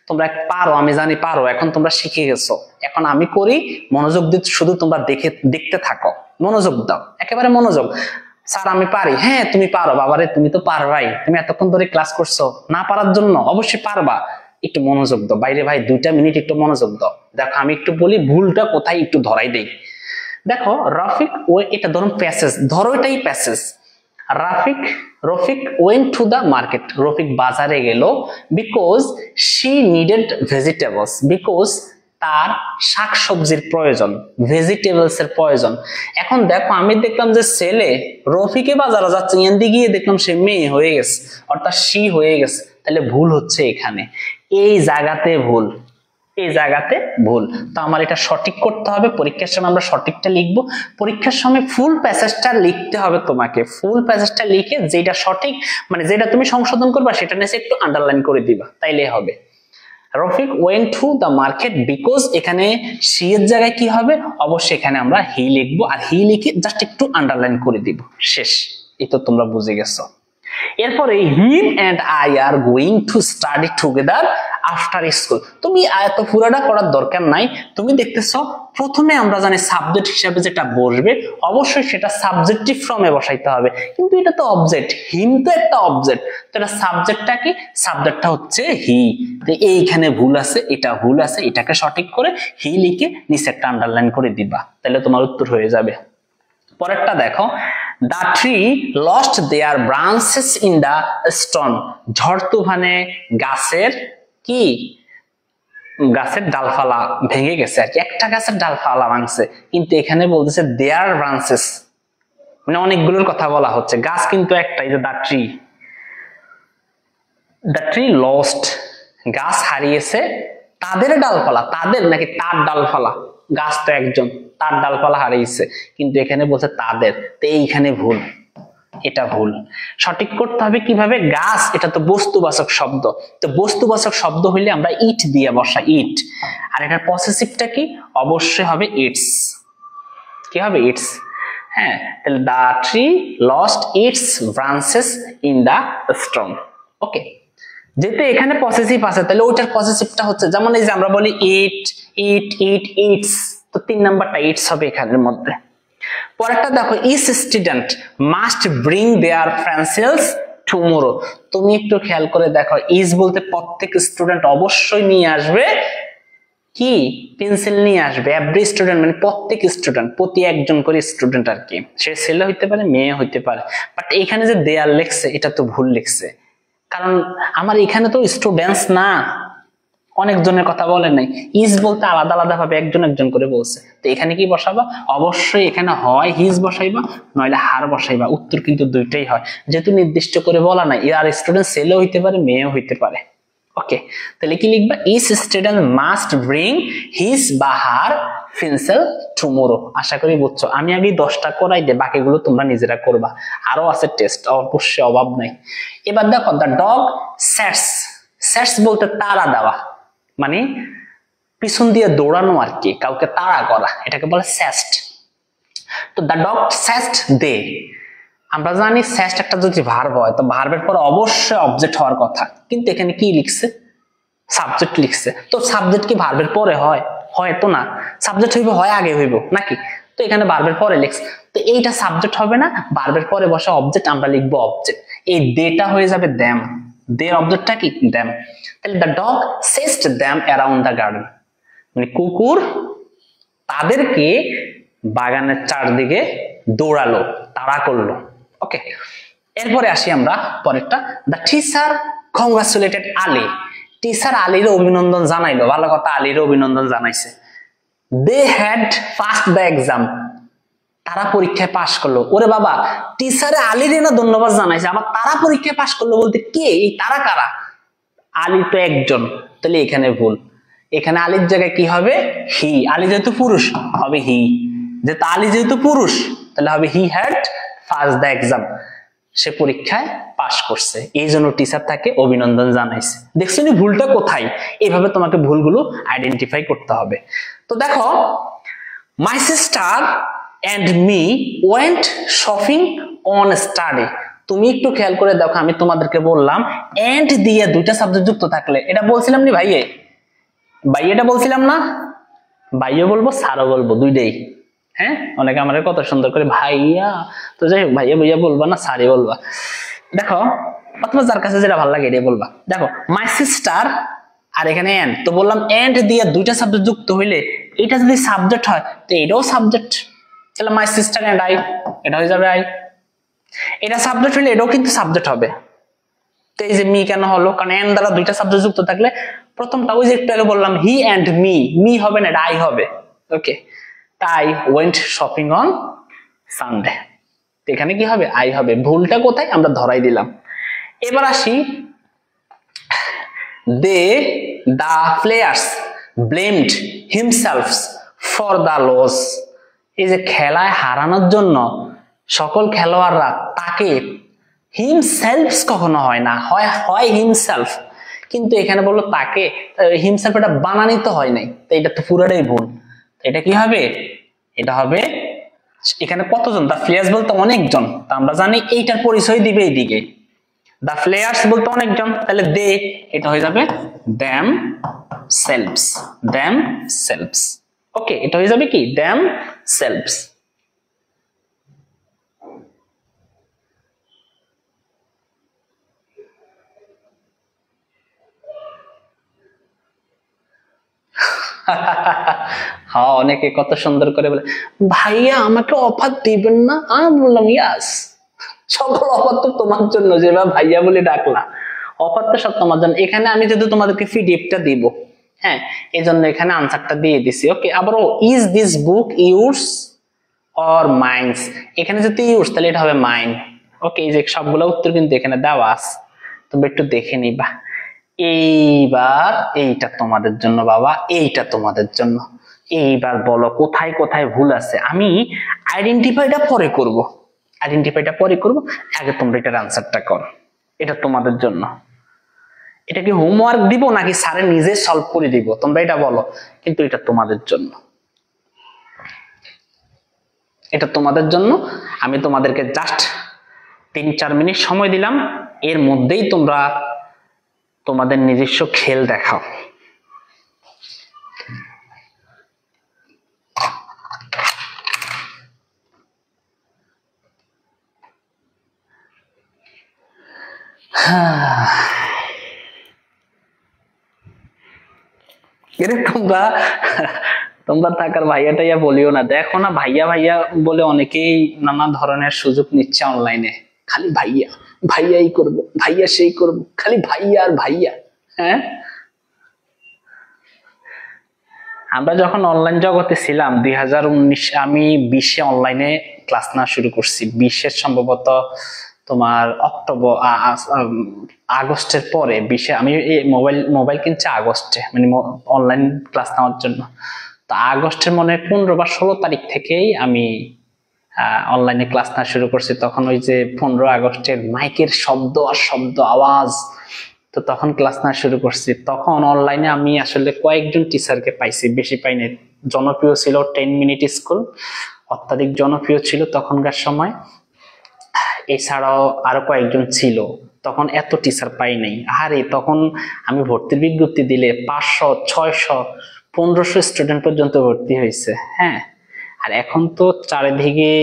তোমরা পারো, আমি জানি পারো, এখন তোমরা শিখে গেছো। এখন আমি করি, মনোযোগ দিয়ে শুধু তোমরা দেখতে থাকো, মনোযোগ দাও, একেবারে মনোযোগ। স্যার আমি পারি, হ্যাঁ তুমি পারো বাবারে, তুমি তো পারবাই, তুমি এতক্ষণ ধরে ক্লাস করছো, না পারার জন্য অবশ্যই পারবা। একটু মনোযোগ দাও বাইরে ভাই, 2টা মিনিট একটু মনোযোগ দাও। দেখো আমি একটু বলি ভুলটা কোথায়, একটু ধরাই দেই। দেখো রফিক, এটা ধরুন প্যাসেজ, ধরো এটাই passage. Rafiq went to the market. Rafiq বাজারে গেল because she needed vegetables, because তার শাকসবজির প্রয়োজন, ভেজিটেবলস এর প্রয়োজন। এখন দেখো আমি দেখলাম যে ছেলে, রফিকে বাজারে যাচ্ছে, এদিকে গিয়ে দেখলাম সে মেয়ে হয়ে গেছে, অর্থাৎ শি হয়ে গেছে। তাহলে ভুল হচ্ছে এখানে, এই জায়গাতে ভুল, এই জায়গাতে ভুল। তো আমার এটা সঠিক করতে হবে, পরীক্ষার সময় আমরা সঠিকটা লিখবো। পরীক্ষার সময় ফুল প্যাসেজটা লিখতে হবে তোমাকে, ফুল প্যাসেজটা লিখে যেটা সঠিক, মানে যেটা তুমি সংশোধন করবা সেটা নিয়ে একটু আন্ডারলাইন করে দিবা, তাইলে হবে। Rafiq went to the market because, এখানে সি এর জায়গায় কি হবে? অবশ্যই এখানে আমরা হি লিখবো, আর হি লিখে জাস্ট একটু আন্ডারলাইন করে দিব, শেষ। এই তো তোমরা বুঝে গেছো। এরপরে him and I are going to study together after school. তুমি এত পুরাটা করার দরকার নাই, তুমি দেখতেছো প্রথমে আমরা জানি সাবজেক্ট হিসাবে যেটা বসবে অবশ্যই সেটা সাবজেক্টিভ ফর্মে বসাইতে হবে, কিন্তু এটা তো অবজেক্ট, হিম তো একটা অবজেক্ট, তো এটা সাবজেক্টটা কি? সাবজেক্টটা হচ্ছে হি। তো এইখানে ভুল আছে, এটা ভুল আছে, এটাকে সঠিক করে হি লিখে নিচে একটা আন্ডারলাইন করে দিবা, তাহলে তোমার উত্তর হয়ে যাবে। পরেরটা দেখো, the tree lost their branches in the storm. ঝড় তুফানে গাছের কি? গাছের ডালপালা ভেঙে গেছে আর কি, একটা গাছের ডালপালা ভাঙছে, কিন্তু এখানে বলতেছে their branches, মানে অনেকগুলোর কথা বলা হচ্ছে, গাছ কিন্তু একটাই, যে the tree lost, গাছ হারিয়েছে তাদের ডালপালা, তাদের নাকি তার ডালপালা? গাছ তো একজন, তার ডালপালা হারিয়েছে, কিন্তু এখানে বলছে তাদের, তো এইখানে ভুল, এটা ভুল। সঠিক করতে হবে কিভাবে? গাছ এটা তো বস্তুবাচক শব্দ, তো বস্তুবাচক শব্দ হইলে আমরা ইট দিয়ে বসা, ইট। আর এটার পসেসিভটা কি? অবশ্যই হবে ইটস। কি হবে? ইটস। হ্যাঁ, তাহলে the tree lost its branches in the storm. ওকে, যেহেতু এখানে পসেসিভ আছে তাহলে ওইটার পসেসিভটা হচ্ছে, যেমন এই যে আমরা বলি ইটস, তো 3 নাম্বারটা ইটস হবে এখানের মধ্যে। পরেরটা দেখো, each student must bring their pencils tomorrow. তুমি একটু খেয়াল করে দেখো, ইজ বলতে প্রত্যেক স্টুডেন্ট অবশ্যই নিয়ে আসবে কি পেন্সিল নিয়ে আসবে, এভরি স্টুডেন্ট মানে প্রত্যেক স্টুডেন্ট, প্রতি একজন করে স্টুডেন্ট আর কি, সে ছেলে হইতে পারে মেয়ে হইতে পারে। বাট এখানে যে দেয়ার লেখছে এটা তো ভুল লিখছে, কারণ আমার এখানে তো স্টুডেন্টস না, অনেকজনের কথা বলে নাই, ইজ বলতে আলাদা আলাদা ভাবে একজন একজন করে বলছে। তো এখানে কি বসাবা, অবশ্যই এখানে হয় হিজ বসাইবা নইলে হার বসাইবা, উত্তর কিন্তু দুইটাই হয়, যেহেতু নির্দিষ্ট করে বলা নাই আর স্টুডেন্ট ছেলেও হইতে পারে মেয়েও হইতে পারে। ওকে, তাহলে কি লিখবা, each student must bring his বা হার পেন্সিল টুমোরো। আশা করি বুঝছো, আমি আগে 10টা করাই দে, বাকিগুলো তোমরা নিজেরা করবা, আরো আছে টেস্ট, অবশ্যই অভাব নাই। এবার দেখো, দ্য ডগ স্যাটস, স্যাটস বলতে তাড়া দেওয়া, মানে পিছন দিয়ে দৌড়ানো আর কি, কাউকে তাড়া করা, এটাকে বলে স্যাস্ট। তো দ্য ডগ স্যাস্ট দে, আমরা জানি স্যাস্ট একটা যদি ভার্ব হয় তো ভার্বের পর অবশ্যই অবজেক্ট হওয়ার কথা, কিন্তু এখানে কি লিখছে, সাবজেক্ট লিখছে। তো সাবজেক্ট কি ভার্বের পরে হয়, হয় তো না, সাবজেক্ট হইব হয় আগে হইব নাকি, তো এখানে ভার্বের পরে লিখছে, তো এইটা সাবজেক্ট হবে না, ভার্বের পরে বসা অবজেক্ট, আমরা লিখবো অবজেক্ট, এই দেটা হয়ে যাবে দ্যাম, দে অবজেক্টটা কি দ্যাম। তাহলে the dog chased them around the garden, মানে কুকুর তাদেরকে বাগানের চারদিকে দৌড়ালো, তাড়া করলো। ওকে, এরপরে আসি আমরা পরেরটা, the teacher congratulated Ali, teacher আলীর অভিনন্দন জানাইলো, ভালো কথা, আলীর অভিনন্দন জানাইছে। They had passed the exam, তারা পরীক্ষায় পাশ করলো। ওরে বাবা, টিচারে আলীর না ধন্যবাদ জানাইছে, আবার তারা পরীক্ষায় পাশ করলো বলতে কে, এই তারা কারা, আলী তো একজন, তাহলে এখানে ভুল, এখানে আলীর জায়গায় কি হবে হি, আলী যেহেতু পুরুষ হবে হি, যেহেতু আলী যেহেতু পুরুষ তাহলে হবে he had passed the exam, সে পরীক্ষায় পাশ করছে, এই জন্য টিচার তাকে অভিনন্দন জানাইছে। দেখছো নি ভুলটা কোথায়, এইভাবে তোমাকে ভুলগুলো আইডেন্টিফাই করতে হবে। তো দেখো, my sister and me went shopping on study, তুমি একটু খেয়াল করে দেখো, আমি তোমাদেরকে বললাম এন্ড দিয়ে দুইটা সাবজেক্ট যুক্ত থাকলে, এটা বলছিলাম নি ভাইয়ে, ভাইয়েটা বলছিলাম না, ভাইও বলবো স্যারও বলবো দুইটাই, হ্যাঁ, অনেকে আমাদের কত সুন্দর করে ভাইয়া, তো যাই হোক ভাইয়া ভাইয়া বলবা না স্যারই বলবা। দেখো, অথবা যার কাছে যেটা ভালো লাগে এটাই বলবা। দেখো, মাই সিস্টার আর এখানে এন্ড, তো বললাম এন্ড দিয়ে দুইটা সাবজেক্ট যুক্ত হইলে এটা যদি সাবজেক্ট হয় তো এটাও সাবজেক্ট, তাহলে মাই সিস্টার এন্ড আই, এটা হয়ে যাবে আই। এটা সাবজেক্ট হইলে এটাও কিন্তু সাবজেক্ট হবে। তো এই যে মি কেন হলো, কারণ এন্ড দ্বারা দুইটা সাবজেক্ট যুক্ত থাকলে প্রথমটা ওই যে একটু আগে বললাম হি এন্ড মি, মি হবে না, এটা আই হবে। ওকে, তাই ওয়েন্ট শপিং অন সানডে, এখানে কি হবে আই হবে, ভুলটা কোথায় আমরা ধরাই দিলাম। এবার আসি, they the players blamed themselves for the loss, এই যে খেলায় হারানোর জন্য সকল খেলোয়াড়রা তাকে, হিমসেলভস কখনো হয় না, হয় হয় হিমসেলফ, কিন্তু এখানে বললো তাকে, হিমসেলফ এটা বানানি তো হয় নাই, তো এটা তো পুরোটাই ভুল, এটা কি হবে, এটা হবে, এখানে কতজন, দা প্লেয়ার্স বলতে অনেকজন, তা আমরা জানি এইটার পরিচয় দিবে এইদিকে, দা প্লেয়ার্স বলতে অনেকজন, তাহলে দে এটা হয়ে যাবে দ্যাম সেলভস, দ্যাম সেলভস। ওকে, এটা হয়ে যাবে কি দ্যাম সেলভস। হ্যাঁ, অনেকে কত সুন্দর করে বলে ভাইয়া আমাকে অফার দিবেন না, আমি বললাম ইয়াস, সকল অফার তো তোমার জন্য, যেভাবে ভাইয়া বলে ডাকলা, অফার তো সব তোমার জন্য। এখানে আমি যদি তোমাদেরকে পিডিএফটা দিব, হ্যাঁ, এই জন্য এখানে আনসারটা দিয়ে দিছি। ওকে, আবারও is this book yours or mines, এখানে যদি ইউরস তাহলে এটা হবে মাইন। ওকে, এই যে সবগুলো উত্তর কিন্তু এখানে দেওয়া আছে, তুমি একটু দেখে নিবা। এইবার এইটা তোমাদের জন্য বাবা, এইটা তোমাদের জন্য, এইবার বলো কোথায় কোথায় ভুল আছে, আমি আইডেন্টিফাইটা পরে করব, আইডেন্টিফাইটা পরে করব, আগে তোমরা এটার আনসারটা করো, এটা তোমাদের জন্য। এটা কি হোমওয়ার্ক দিব নাকি স্যারে নিজে সলভ করে দিব, তোমরা এটা বলো, কিন্তু এটা তোমাদের জন্য, এটা তোমাদের জন্য। আমি তোমাদেরকে জাস্ট 3-4 মিনিট সময় দিলাম, এর মধ্যেই তোমরা তোমাদের নিজস্ব খেল দেখাও। এরে তোমরা তোমরা থাকার ভাইয়াটাইয়া বলিও না, দেখো না ভাইয়া ভাইয়া বলে অনেকেই নানা ধরনের সুযোগ নিচ্ছে অনলাইনে, খালি ভাইয়া ভাইয়াই করবো, ভাইয়া সেই করবো, খালি ভাইয়া আর ভাইয়া। হ্যাঁ, আমরা যখন অনলাইন জগতে ছিলাম 2019, আমি 20-এ অনলাইনে ক্লাস নেওয়া শুরু করছি, 20-এর সম্ভবত তোমার আগস্টের পরে, 20-এ আমি মোবাইল কিনছি আগস্টে, মানে অনলাইন ক্লাস নেওয়ার জন্য। তো আগস্টের মনে হয় 15 বা 16 তারিখ থেকেই আমি অনলাইনে ক্লাস নেওয়া শুরু করছি। তখন ওই যে 15 আগস্টের মাইকের শব্দ আর শব্দ আওয়াজ, তো তখন ক্লাস নেওয়া শুরু করছি। তখন অনলাইনে আমি আসলে কয়েকজন টিচারকে পাইছি, বেশি পাইনি। জনপ্রিয় ছিল 10 মিনিট স্কুল, অত্যাধিক জনপ্রিয় ছিল তখনকার সময়। এছাড়াও আরো কয়েকজন ছিল, তখন এত টিচার পাই নাই। আরে তখন আমি ভর্তির বিজ্ঞপ্তি দিলে 500, 600, 1500 স্টুডেন্ট পর্যন্ত ভর্তি হয়েছে। হ্যাঁ, আর এখন তো চারিদিকে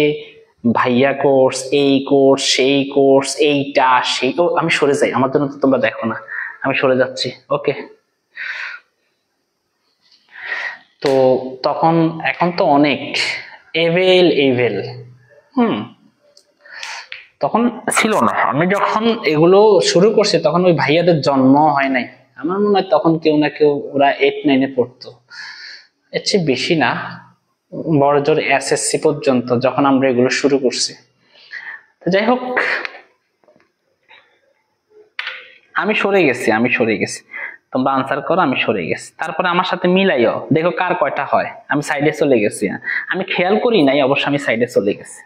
ভাইয়া কোর্স, এই কোর্স, সেই কোর্স, এইটা সেই। ও আমি সরে যাই, আমার জন্য তো তোমরা দেখো না, আমি সরে যাচ্ছি। ওকে, তো তখন, এখন তো অনেক এভেল। তখন ছিল না। আমি যখন এগুলো শুরু করছি তখন ওই ভাইয়াদের জন্ম হয় নাই। আমার মনে হয় তখন কেউ না কেউ, ওরা 8-9-এ পড়তো, এর চেয়ে বেশি না, বড় জোর এসএসসি পর্যন্ত যখন আমরা এগুলো শুরু করছি। তো যাই হোক, আমি সরে গেছি, তোমরা আনসার করো, আমি সরে গেছি। তারপরে আমার সাথে মিলাইও, দেখো কার কয়টা হয়। আমি সাইডে চলে গেছি, আমি খেয়াল করি নাই অবশ্য, আমি সাইডে চলে গেছি।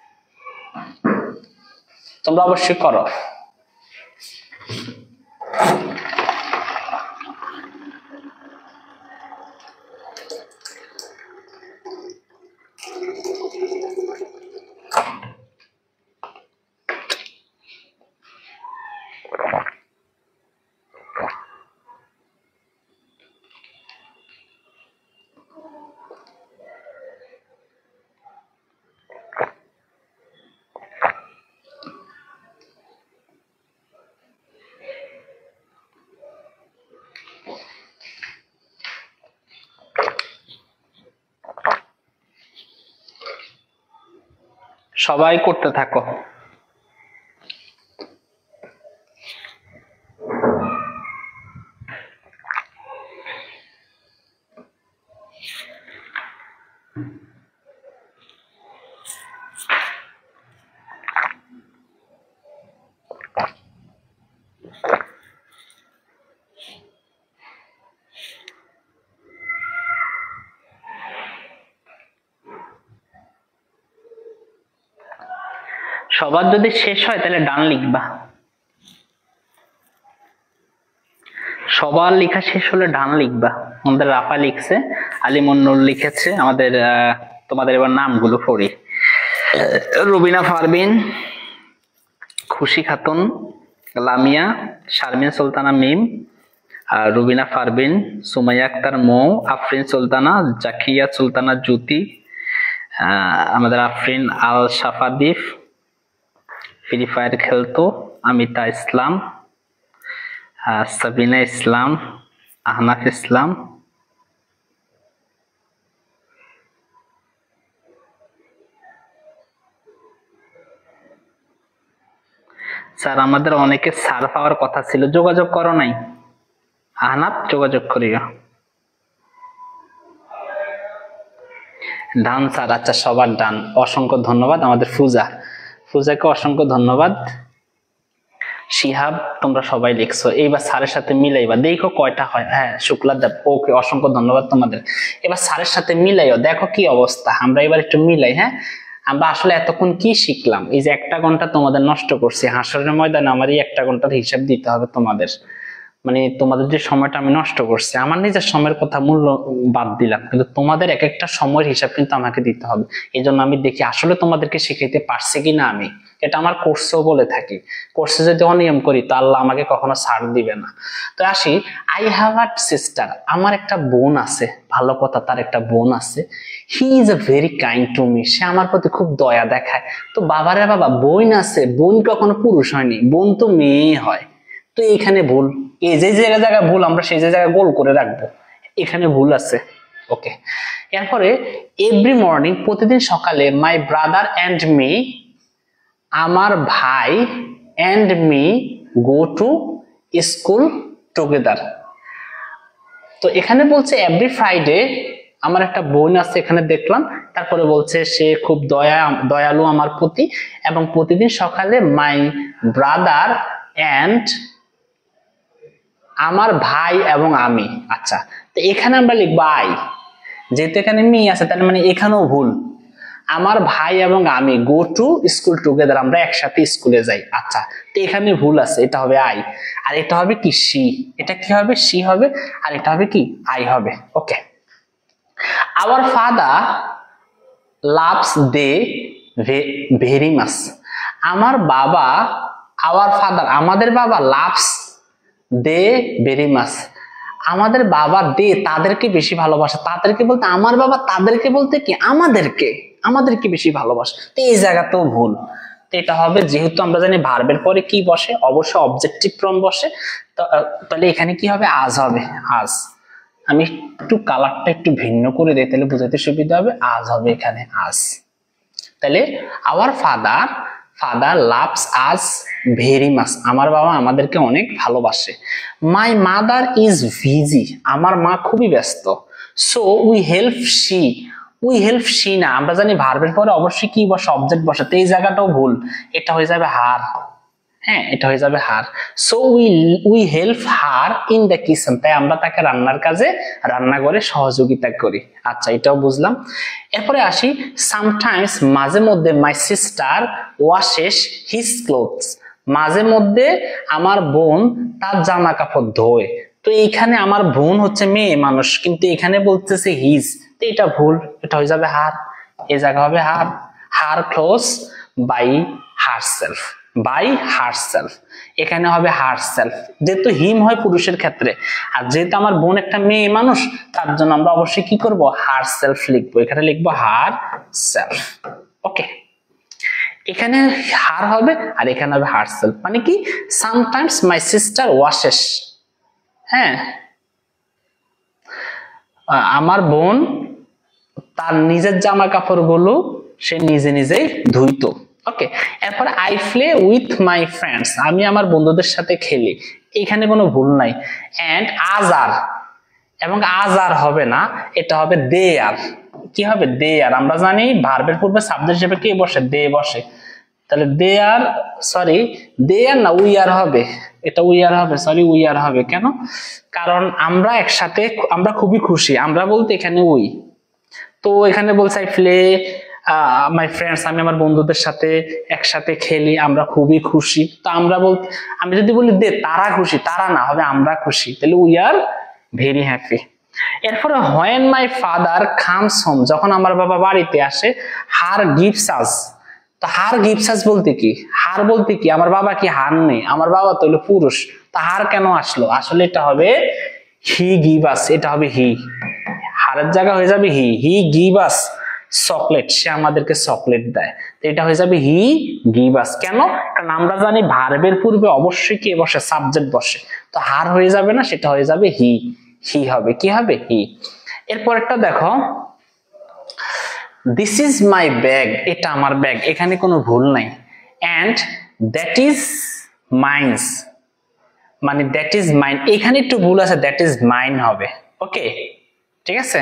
তোমরা অবশ্যই করো। সবাই করতে থাকো। সবার যদি শেষ হয় তাহলে ডান লিখবা, সবার লেখা শেষ হলে ডান লিখবা। আমাদের রাফা লিখছে, আলিমুন্নুর লিখেছে। আমাদের তোমাদের এবার নামগুলো পড়ি। রুবিনা পারভিন, খুশি খাতুন, লামিয়া, শারমিন সুলতানা মিম, রুবিনা পারভিন, সুমাইয়া আক্তার মৌ, আফরিন সুলতানা, জাকিয়া সুলতানা জ্যোতি, আমাদের আফরিন আল সাফাদিফ, ফ্রি ফায়ার খেলতো, আমিতা ইসলাম, সাবিনা ইসলাম, আহনাফ ইসলাম, স্যার আমাদের অনেকে স্যার পাওয়ার কথা ছিল, যোগাযোগ করো নাই। আহনাফ যোগাযোগ করিও। ডান স্যার, আচ্ছা সবার ডান, অসংখ্য ধন্যবাদ। আমাদের ফুজাকে অসংখ্য ধন্যবাদ। শিহাব, তোমরা সবাই লিখছো। এইবার স্যারের সাথে মিলাইবা, দেখো কয়টা হয়। হ্যাঁ, শুক্লা দেব, ওকে, অসংখ্য ধন্যবাদ তোমাদের। এবার স্যারের সাথে মিলাইও, দেখো কি অবস্থা। আমরা এবার একটু মিলাই। হ্যাঁ, আমরা আসলে এতক্ষণ কি শিখলাম? এই যে 1 ঘন্টা তোমাদের নষ্ট করছি হাসরের ময়দানে, আমার এই 1 ঘন্টার হিসাব দিতে হবে তোমাদের। মানে তোমাদের যে সময়টা আমি নষ্ট করছি, আমার নিজের সময়ের কথা মূল্য বাদ দিলাম, কিন্তু তোমাদের এক একটা সময়ের হিসাব কিন্তু আমাকে দিতে হবে। এই জন্য আমি দেখি আসলে তোমাদেরকে শিখাইতে পারছি কিনা। আমি এটা আমার কোর্সেও বলে থাকি, কোর্সে যদি অনিয়ম করি তো আল্লাহ আমাকে কখনো ছাড় দিবে না। তো আসি, আই হ্যাভ আ সিস্টার, আমার একটা বোন আছে। ভালো কথা, তার একটা বোন আছে। He is a very kind to me, সে আমার প্রতি খুব দয়া দেখায়। তো বাবারে বাবা, বোন আছে, বোন কখনো পুরুষ হয়নি, বোন তো মেয়ে হয়। তো এইখানে ভুল, এই যে জায়গায় ভুল আমরা সেই জায়গায় গোল করে রাখবো। এখানে ভুল আছে। ওকে, এরপরে এভরি মর্নিং প্রতিদিন সকালে মাই ব্রাদার এন্ড মি, আমার ভাই and me go to school together. তো এখানে বলছে এভরি ফ্রাইডে, আমার একটা বোন আছে এখানে দেখলাম, তারপরে বলছে সে খুব দয়ালু আমার প্রতি, এবং প্রতিদিন সকালে মাই ব্রাদার এন্ড, আমার ভাই এবং আমি। আচ্ছা, তো এখানে আমরা লিখবো আই, যেহেতু এখানে মি আছে তার মানে এখানেও ভুল। আমার ভাই এবং আমি গো টু স্কুল টুগেদার, আমরা একসাথে স্কুলে যাই। আচ্ছা, তো এখানে ভুল আছে, এটা হবে আই, আর এটা হবে কি সি। এটা কি হবে? সি হবে, আর এটা হবে কি? আই হবে। Okay, our father loves they very much. আমার বাবা, আওয়ার ফাদার আমাদের বাবা, লাভস দে ভেরি মাচ, আমাদের বাবা দে তাদেরকে বেশি ভালোবাসে। তাদেরকে বলতে আমার বাবা, তাদেরকে বলতে কি? আমাদেরকে বেশি ভালোবাসে। তো এই জায়গাতেও ভুল। তো এটা হবে, যেহেতু আমরা জানি ভার্বের পরে কি বসে, অবশ্যই অবজেক্টিভ প্রন বসে, তাহলে এখানে কি হবে? আজ হবে, আজ। আমি একটু কালারটা একটু ভিন্ন করে দিই, তাহলে বোঝাতে সুবিধা হবে। আজ হবে এখানে, আজ। তাহলে আওয়ার ফাদার লাভস আস ভেরি মাচ, আমার বাবা আমাদেরকে অনেক ভালোবাসে। মাই মাদার ইজ বিজি, আমার মা খুবই ব্যস্ত। সো উই হেল্প শি না, আমরা জানি ভার্বের পরে অবশ্যই কি বসে? অবজেক্ট বসে। তো এই জায়গাটাও ভুল, এটা হয়ে যাবে হার। হ্যাঁ, এটা হয়ে যাবে her. So we help her in the kitchen, তাই আমরা তাকে রান্নার কাজে, রান্নাঘরে সহযোগিতা করি। আচ্ছা, এটাও বুঝলাম। এরপরে আসি, সামটাইমস, মাঝে মধ্যে, my sister washes his clothes, মাঝে মধ্যে আমার বোন তার জামা কাপড় ধোয়। তো এইখানে আমার বোন হচ্ছে মেয়ে মানুষ, কিন্তু এখানে বলতেছে হিজ, তো এটা ভুল, এটা হয়ে যাবে হার। এই জায়গা হবে her. Her clothes by herself, by herself, এখানে হবে হারসেলফ, যেহেতু হিম হয় পুরুষের ক্ষেত্রে, আর যেহেতু আমার বোন একটা মেয়ে মানুষ, তার জন্য আমরা অবশ্যই কি করব? হারসেলফ লিখবো। এখানে লিখবো হার সেলফ। ওকে, এখানে হার হবে, আর এখানে হবে হারসেলফ। মানে কি? সামটাইমস মাই সিস্টার ওয়াশেস, হ্যাঁ, আমার বোন তার নিজের জামা কাপড় গুলো সে নিজে নিজেই ধুইতো। ওকে, এরপর I play with my friends, আমি আমার বন্ধুদের সাথে খেলি। এখানে কোনো ভুল নাই। এন্ড আজ আর, এবং আজ আর হবে না, এটা হবে দে আর। কি হবে? দে আর। আমরা জানি ভার্বের পূর্বে সাবজেক্ট হিসেবে কি বসে? দে বসে। তাহলে দে আর, সরি দে আর না, উই আর হবে। এটা উই আর হবে, সরি উই আর হবে। কেন? কারণ আমরা একসাথে, আমরা খুবই খুশি। আমরা বলতে এখানে উই। তো এখানে বলছে আই প্লে মাই ফ্রেন্ডস, আমি আমার বন্ধুদের সাথে একসাথে খেলি, আমরা খুবই খুশি। তো আমরা বলতে, আমি যদি বলি দে তারা খুশি, তারা না, হবে আমরা খুশি। তাহলে উই আর ভেরি হ্যাপি। এরপরে when my father comes home, যখন আমার বাবা বাড়িতে আসে, হার গিভস আস। তো হার গিভস আস বলতে কি? হার বলতে কি? আমার বাবা কি হার নেই? আমার বাবা তো হলো পুরুষ, তা হার কেন আসলো? আসলে এটা হবে হি গিভ আস, এটা হবে হি। হারের জায়গা হয়ে যাবে হি গিভ আস চকলেট, সে আমাদেরকে চকলেট দেয়। তো এটা হয়ে যাবে হি গিভ আস। কেন? কারণ আমরা জানি ভার্বের পূর্বে অবশ্যই কি বসে? সাবজেক্ট বসে। তো হার হয়ে যাবে না, সেটা হয়ে যাবে হি হবে। কি হবে? হি। এরপর একটা দেখো, দিস ইজ মাই ব্যাগ, এটা আমার ব্যাগ, এখানে কোনো ভুল নাই। এন্ড দ্যাট ইজ মাইন্স, মানে দ্যাট ইজ মাইন, এখানে একটু ভুল আছে, দ্যাট ইজ মাইন হবে। ওকে, ঠিক আছে।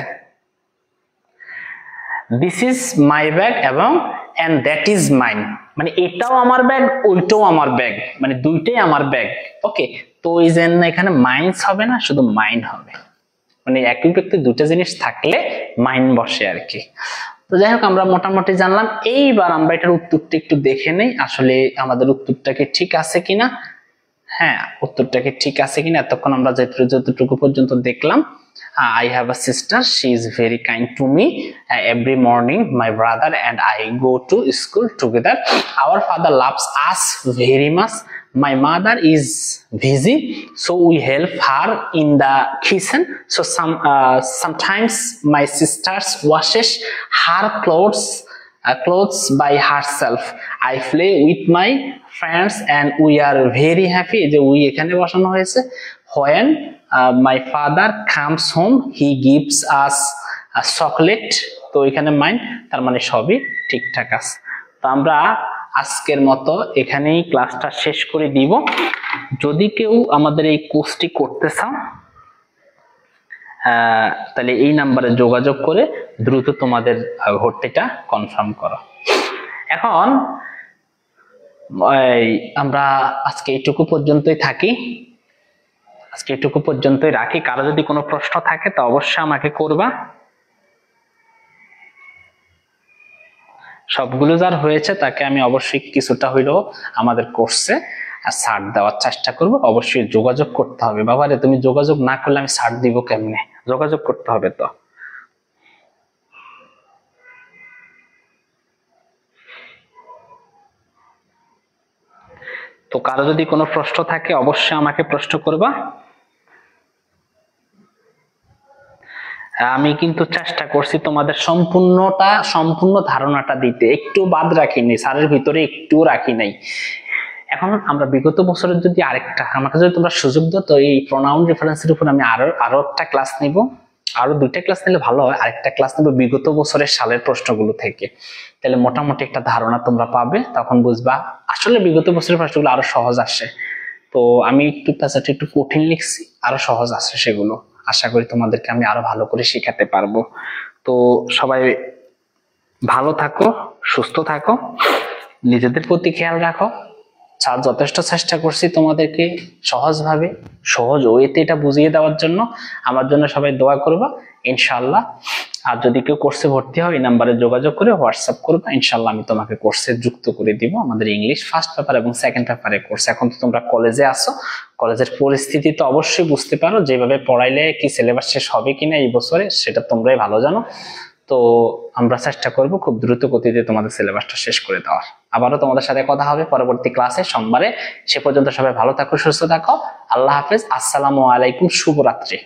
দিস ইজ মাই ব্যাগ এবং এন্ড দ্যাট ইজ মাইন, মানে এটাও আমার ব্যাগ, ওইটাও আমার ব্যাগ, মানে দুইটাই আমার ব্যাগ। ওকে, তো এই জন্য এখানে মাইন্স হবে না, শুধু মাইন হবে। মানে একই ব্যক্তি দুটো জিনিস থাকলে মাইন বসে আর কি। তো যাই হোক, আমরা মোটামুটি জানলাম। এইবার আমরা এটার উত্তরটা একটু দেখে নেই, আসলে আমাদের উত্তরটাকে ঠিক আছে কিনা। হ্যাঁ, উত্তরটাকে ঠিক আছে কিনা। এতক্ষণ আমরা যতটুকু পর্যন্ত দেখলাম, I have a sister, she is very kind to me. Every morning my brother and I go to school together. Our father loves us very much. My mother is busy, so we help her in the kitchen. So sometimes my sister washes her clothes by herself. I play with my friends and we are very happy, যে we এখানে বসানো হয়েছে when my father comes home, he gives us chocolate. তো এখানে mind, তার মানে সবই ঠিকঠাক আছে। তো আমরা আজকের মতো এখানেই ক্লাসটা শেষ করে দিব। যদি কেউ আমাদের এই কোর্সটি করতে চাও তাহলে এই নাম্বারে যোগাযোগ করে দ্রুত তোমাদের ভর্তিটা কনফার্ম করো। এখন আমরা আজকে এইটুকু পর্যন্তই থাকি, আজকে এইটুকু পর্যন্তই রাখি। কারো যদি কোনো প্রশ্ন থাকে তো অবশ্যই আমাকে করবা। সবগুলো যার হয়েছে তাকে আমি অবশ্যই কিছুটা হইলেও আমাদের কোর্সে ছাড় দেওয়ার চেষ্টা করব। অবশ্যই যোগাযোগ করতে হবে। বাবারে তুমি যোগাযোগ না করলে আমি ছাড় দিব কেমনে? যোগাযোগ করতে হবে। তো কারো যদি কোনো প্রশ্ন থাকে অবশ্যই আমাকে প্রশ্ন করবা। আমি কিন্তু চেষ্টা করছি তোমাদের সম্পূর্ণ ধারণাটা দিতে, একটু বাদ রাখিনি, স্যারের ভিতরে একটু রাখি নাই। এখন আমরা বিগত বছরের যদি আমাকে যদি তোমরা সুযোগ দাও তো এই প্রোনাউন রেফারেন্সের উপর আমি আরো একটা ক্লাস নিব, আরো 2টা ক্লাস নিলে ভালো হয়। আরেকটা ক্লাস নেব বিগত বছরের সালের প্রশ্নগুলো থেকে, তাহলে মোটামুটি একটা ধারণা তোমরা পাবে। তখন বুঝবা আসলে বিগত বছরের প্রশ্নগুলো আরো সহজ আসে। তো আমি একটু কঠিন লিখছি, আরো সহজ আসে সেগুলো। আশা করি তোমাদেরকে আমি আরো ভালো করে শেখাতে পারবো। তো সবাই ভালো থাকো, সুস্থ থাকো, নিজেদের প্রতি খেয়াল রাখো। স্যার যথেষ্ট চেষ্টা করছি তোমাদেরকে সহজভাবে, সহজ ওয়েতে এটা বুঝিয়ে দেওয়ার জন্য। আমার জন্য সবাই দোয়া করবা ইনশাআল্লাহ। আর যদি কেউ কোর্সে ভর্তি হয় এই নাম্বারে যোগাযোগ করে হোয়াটসঅ্যাপ করবা, ইনশাআল্লাহ আমি তোমাকে কোর্সে যুক্ত করে দিব। আমাদের ইংলিশ ফার্স্ট পেপার এবং সেকেন্ড পেপারের কোর্স। এখন তো তোমরা কলেজে আসো, কলেজের পরিস্থিতি তো অবশ্যই বুঝতে পারো, যেভাবে পড়াইলে কি সিলেবাস শেষ হবে কিনা এই বছরে সেটা তোমরাই ভালো জানো। তো আমরা চেষ্টা করব খুব দ্রুত গতিতে তোমাদের সিলেবাসটা শেষ করে দেওয়ার। আবারও তোমাদের সাথে কথা হবে পরবর্তী ক্লাসে সোমবারে। সে পর্যন্ত সবাই ভালো থাকো, সুস্থ থাকো। আল্লাহ হাফেজ, আসসালামু আলাইকুম, শুভরাত্রি।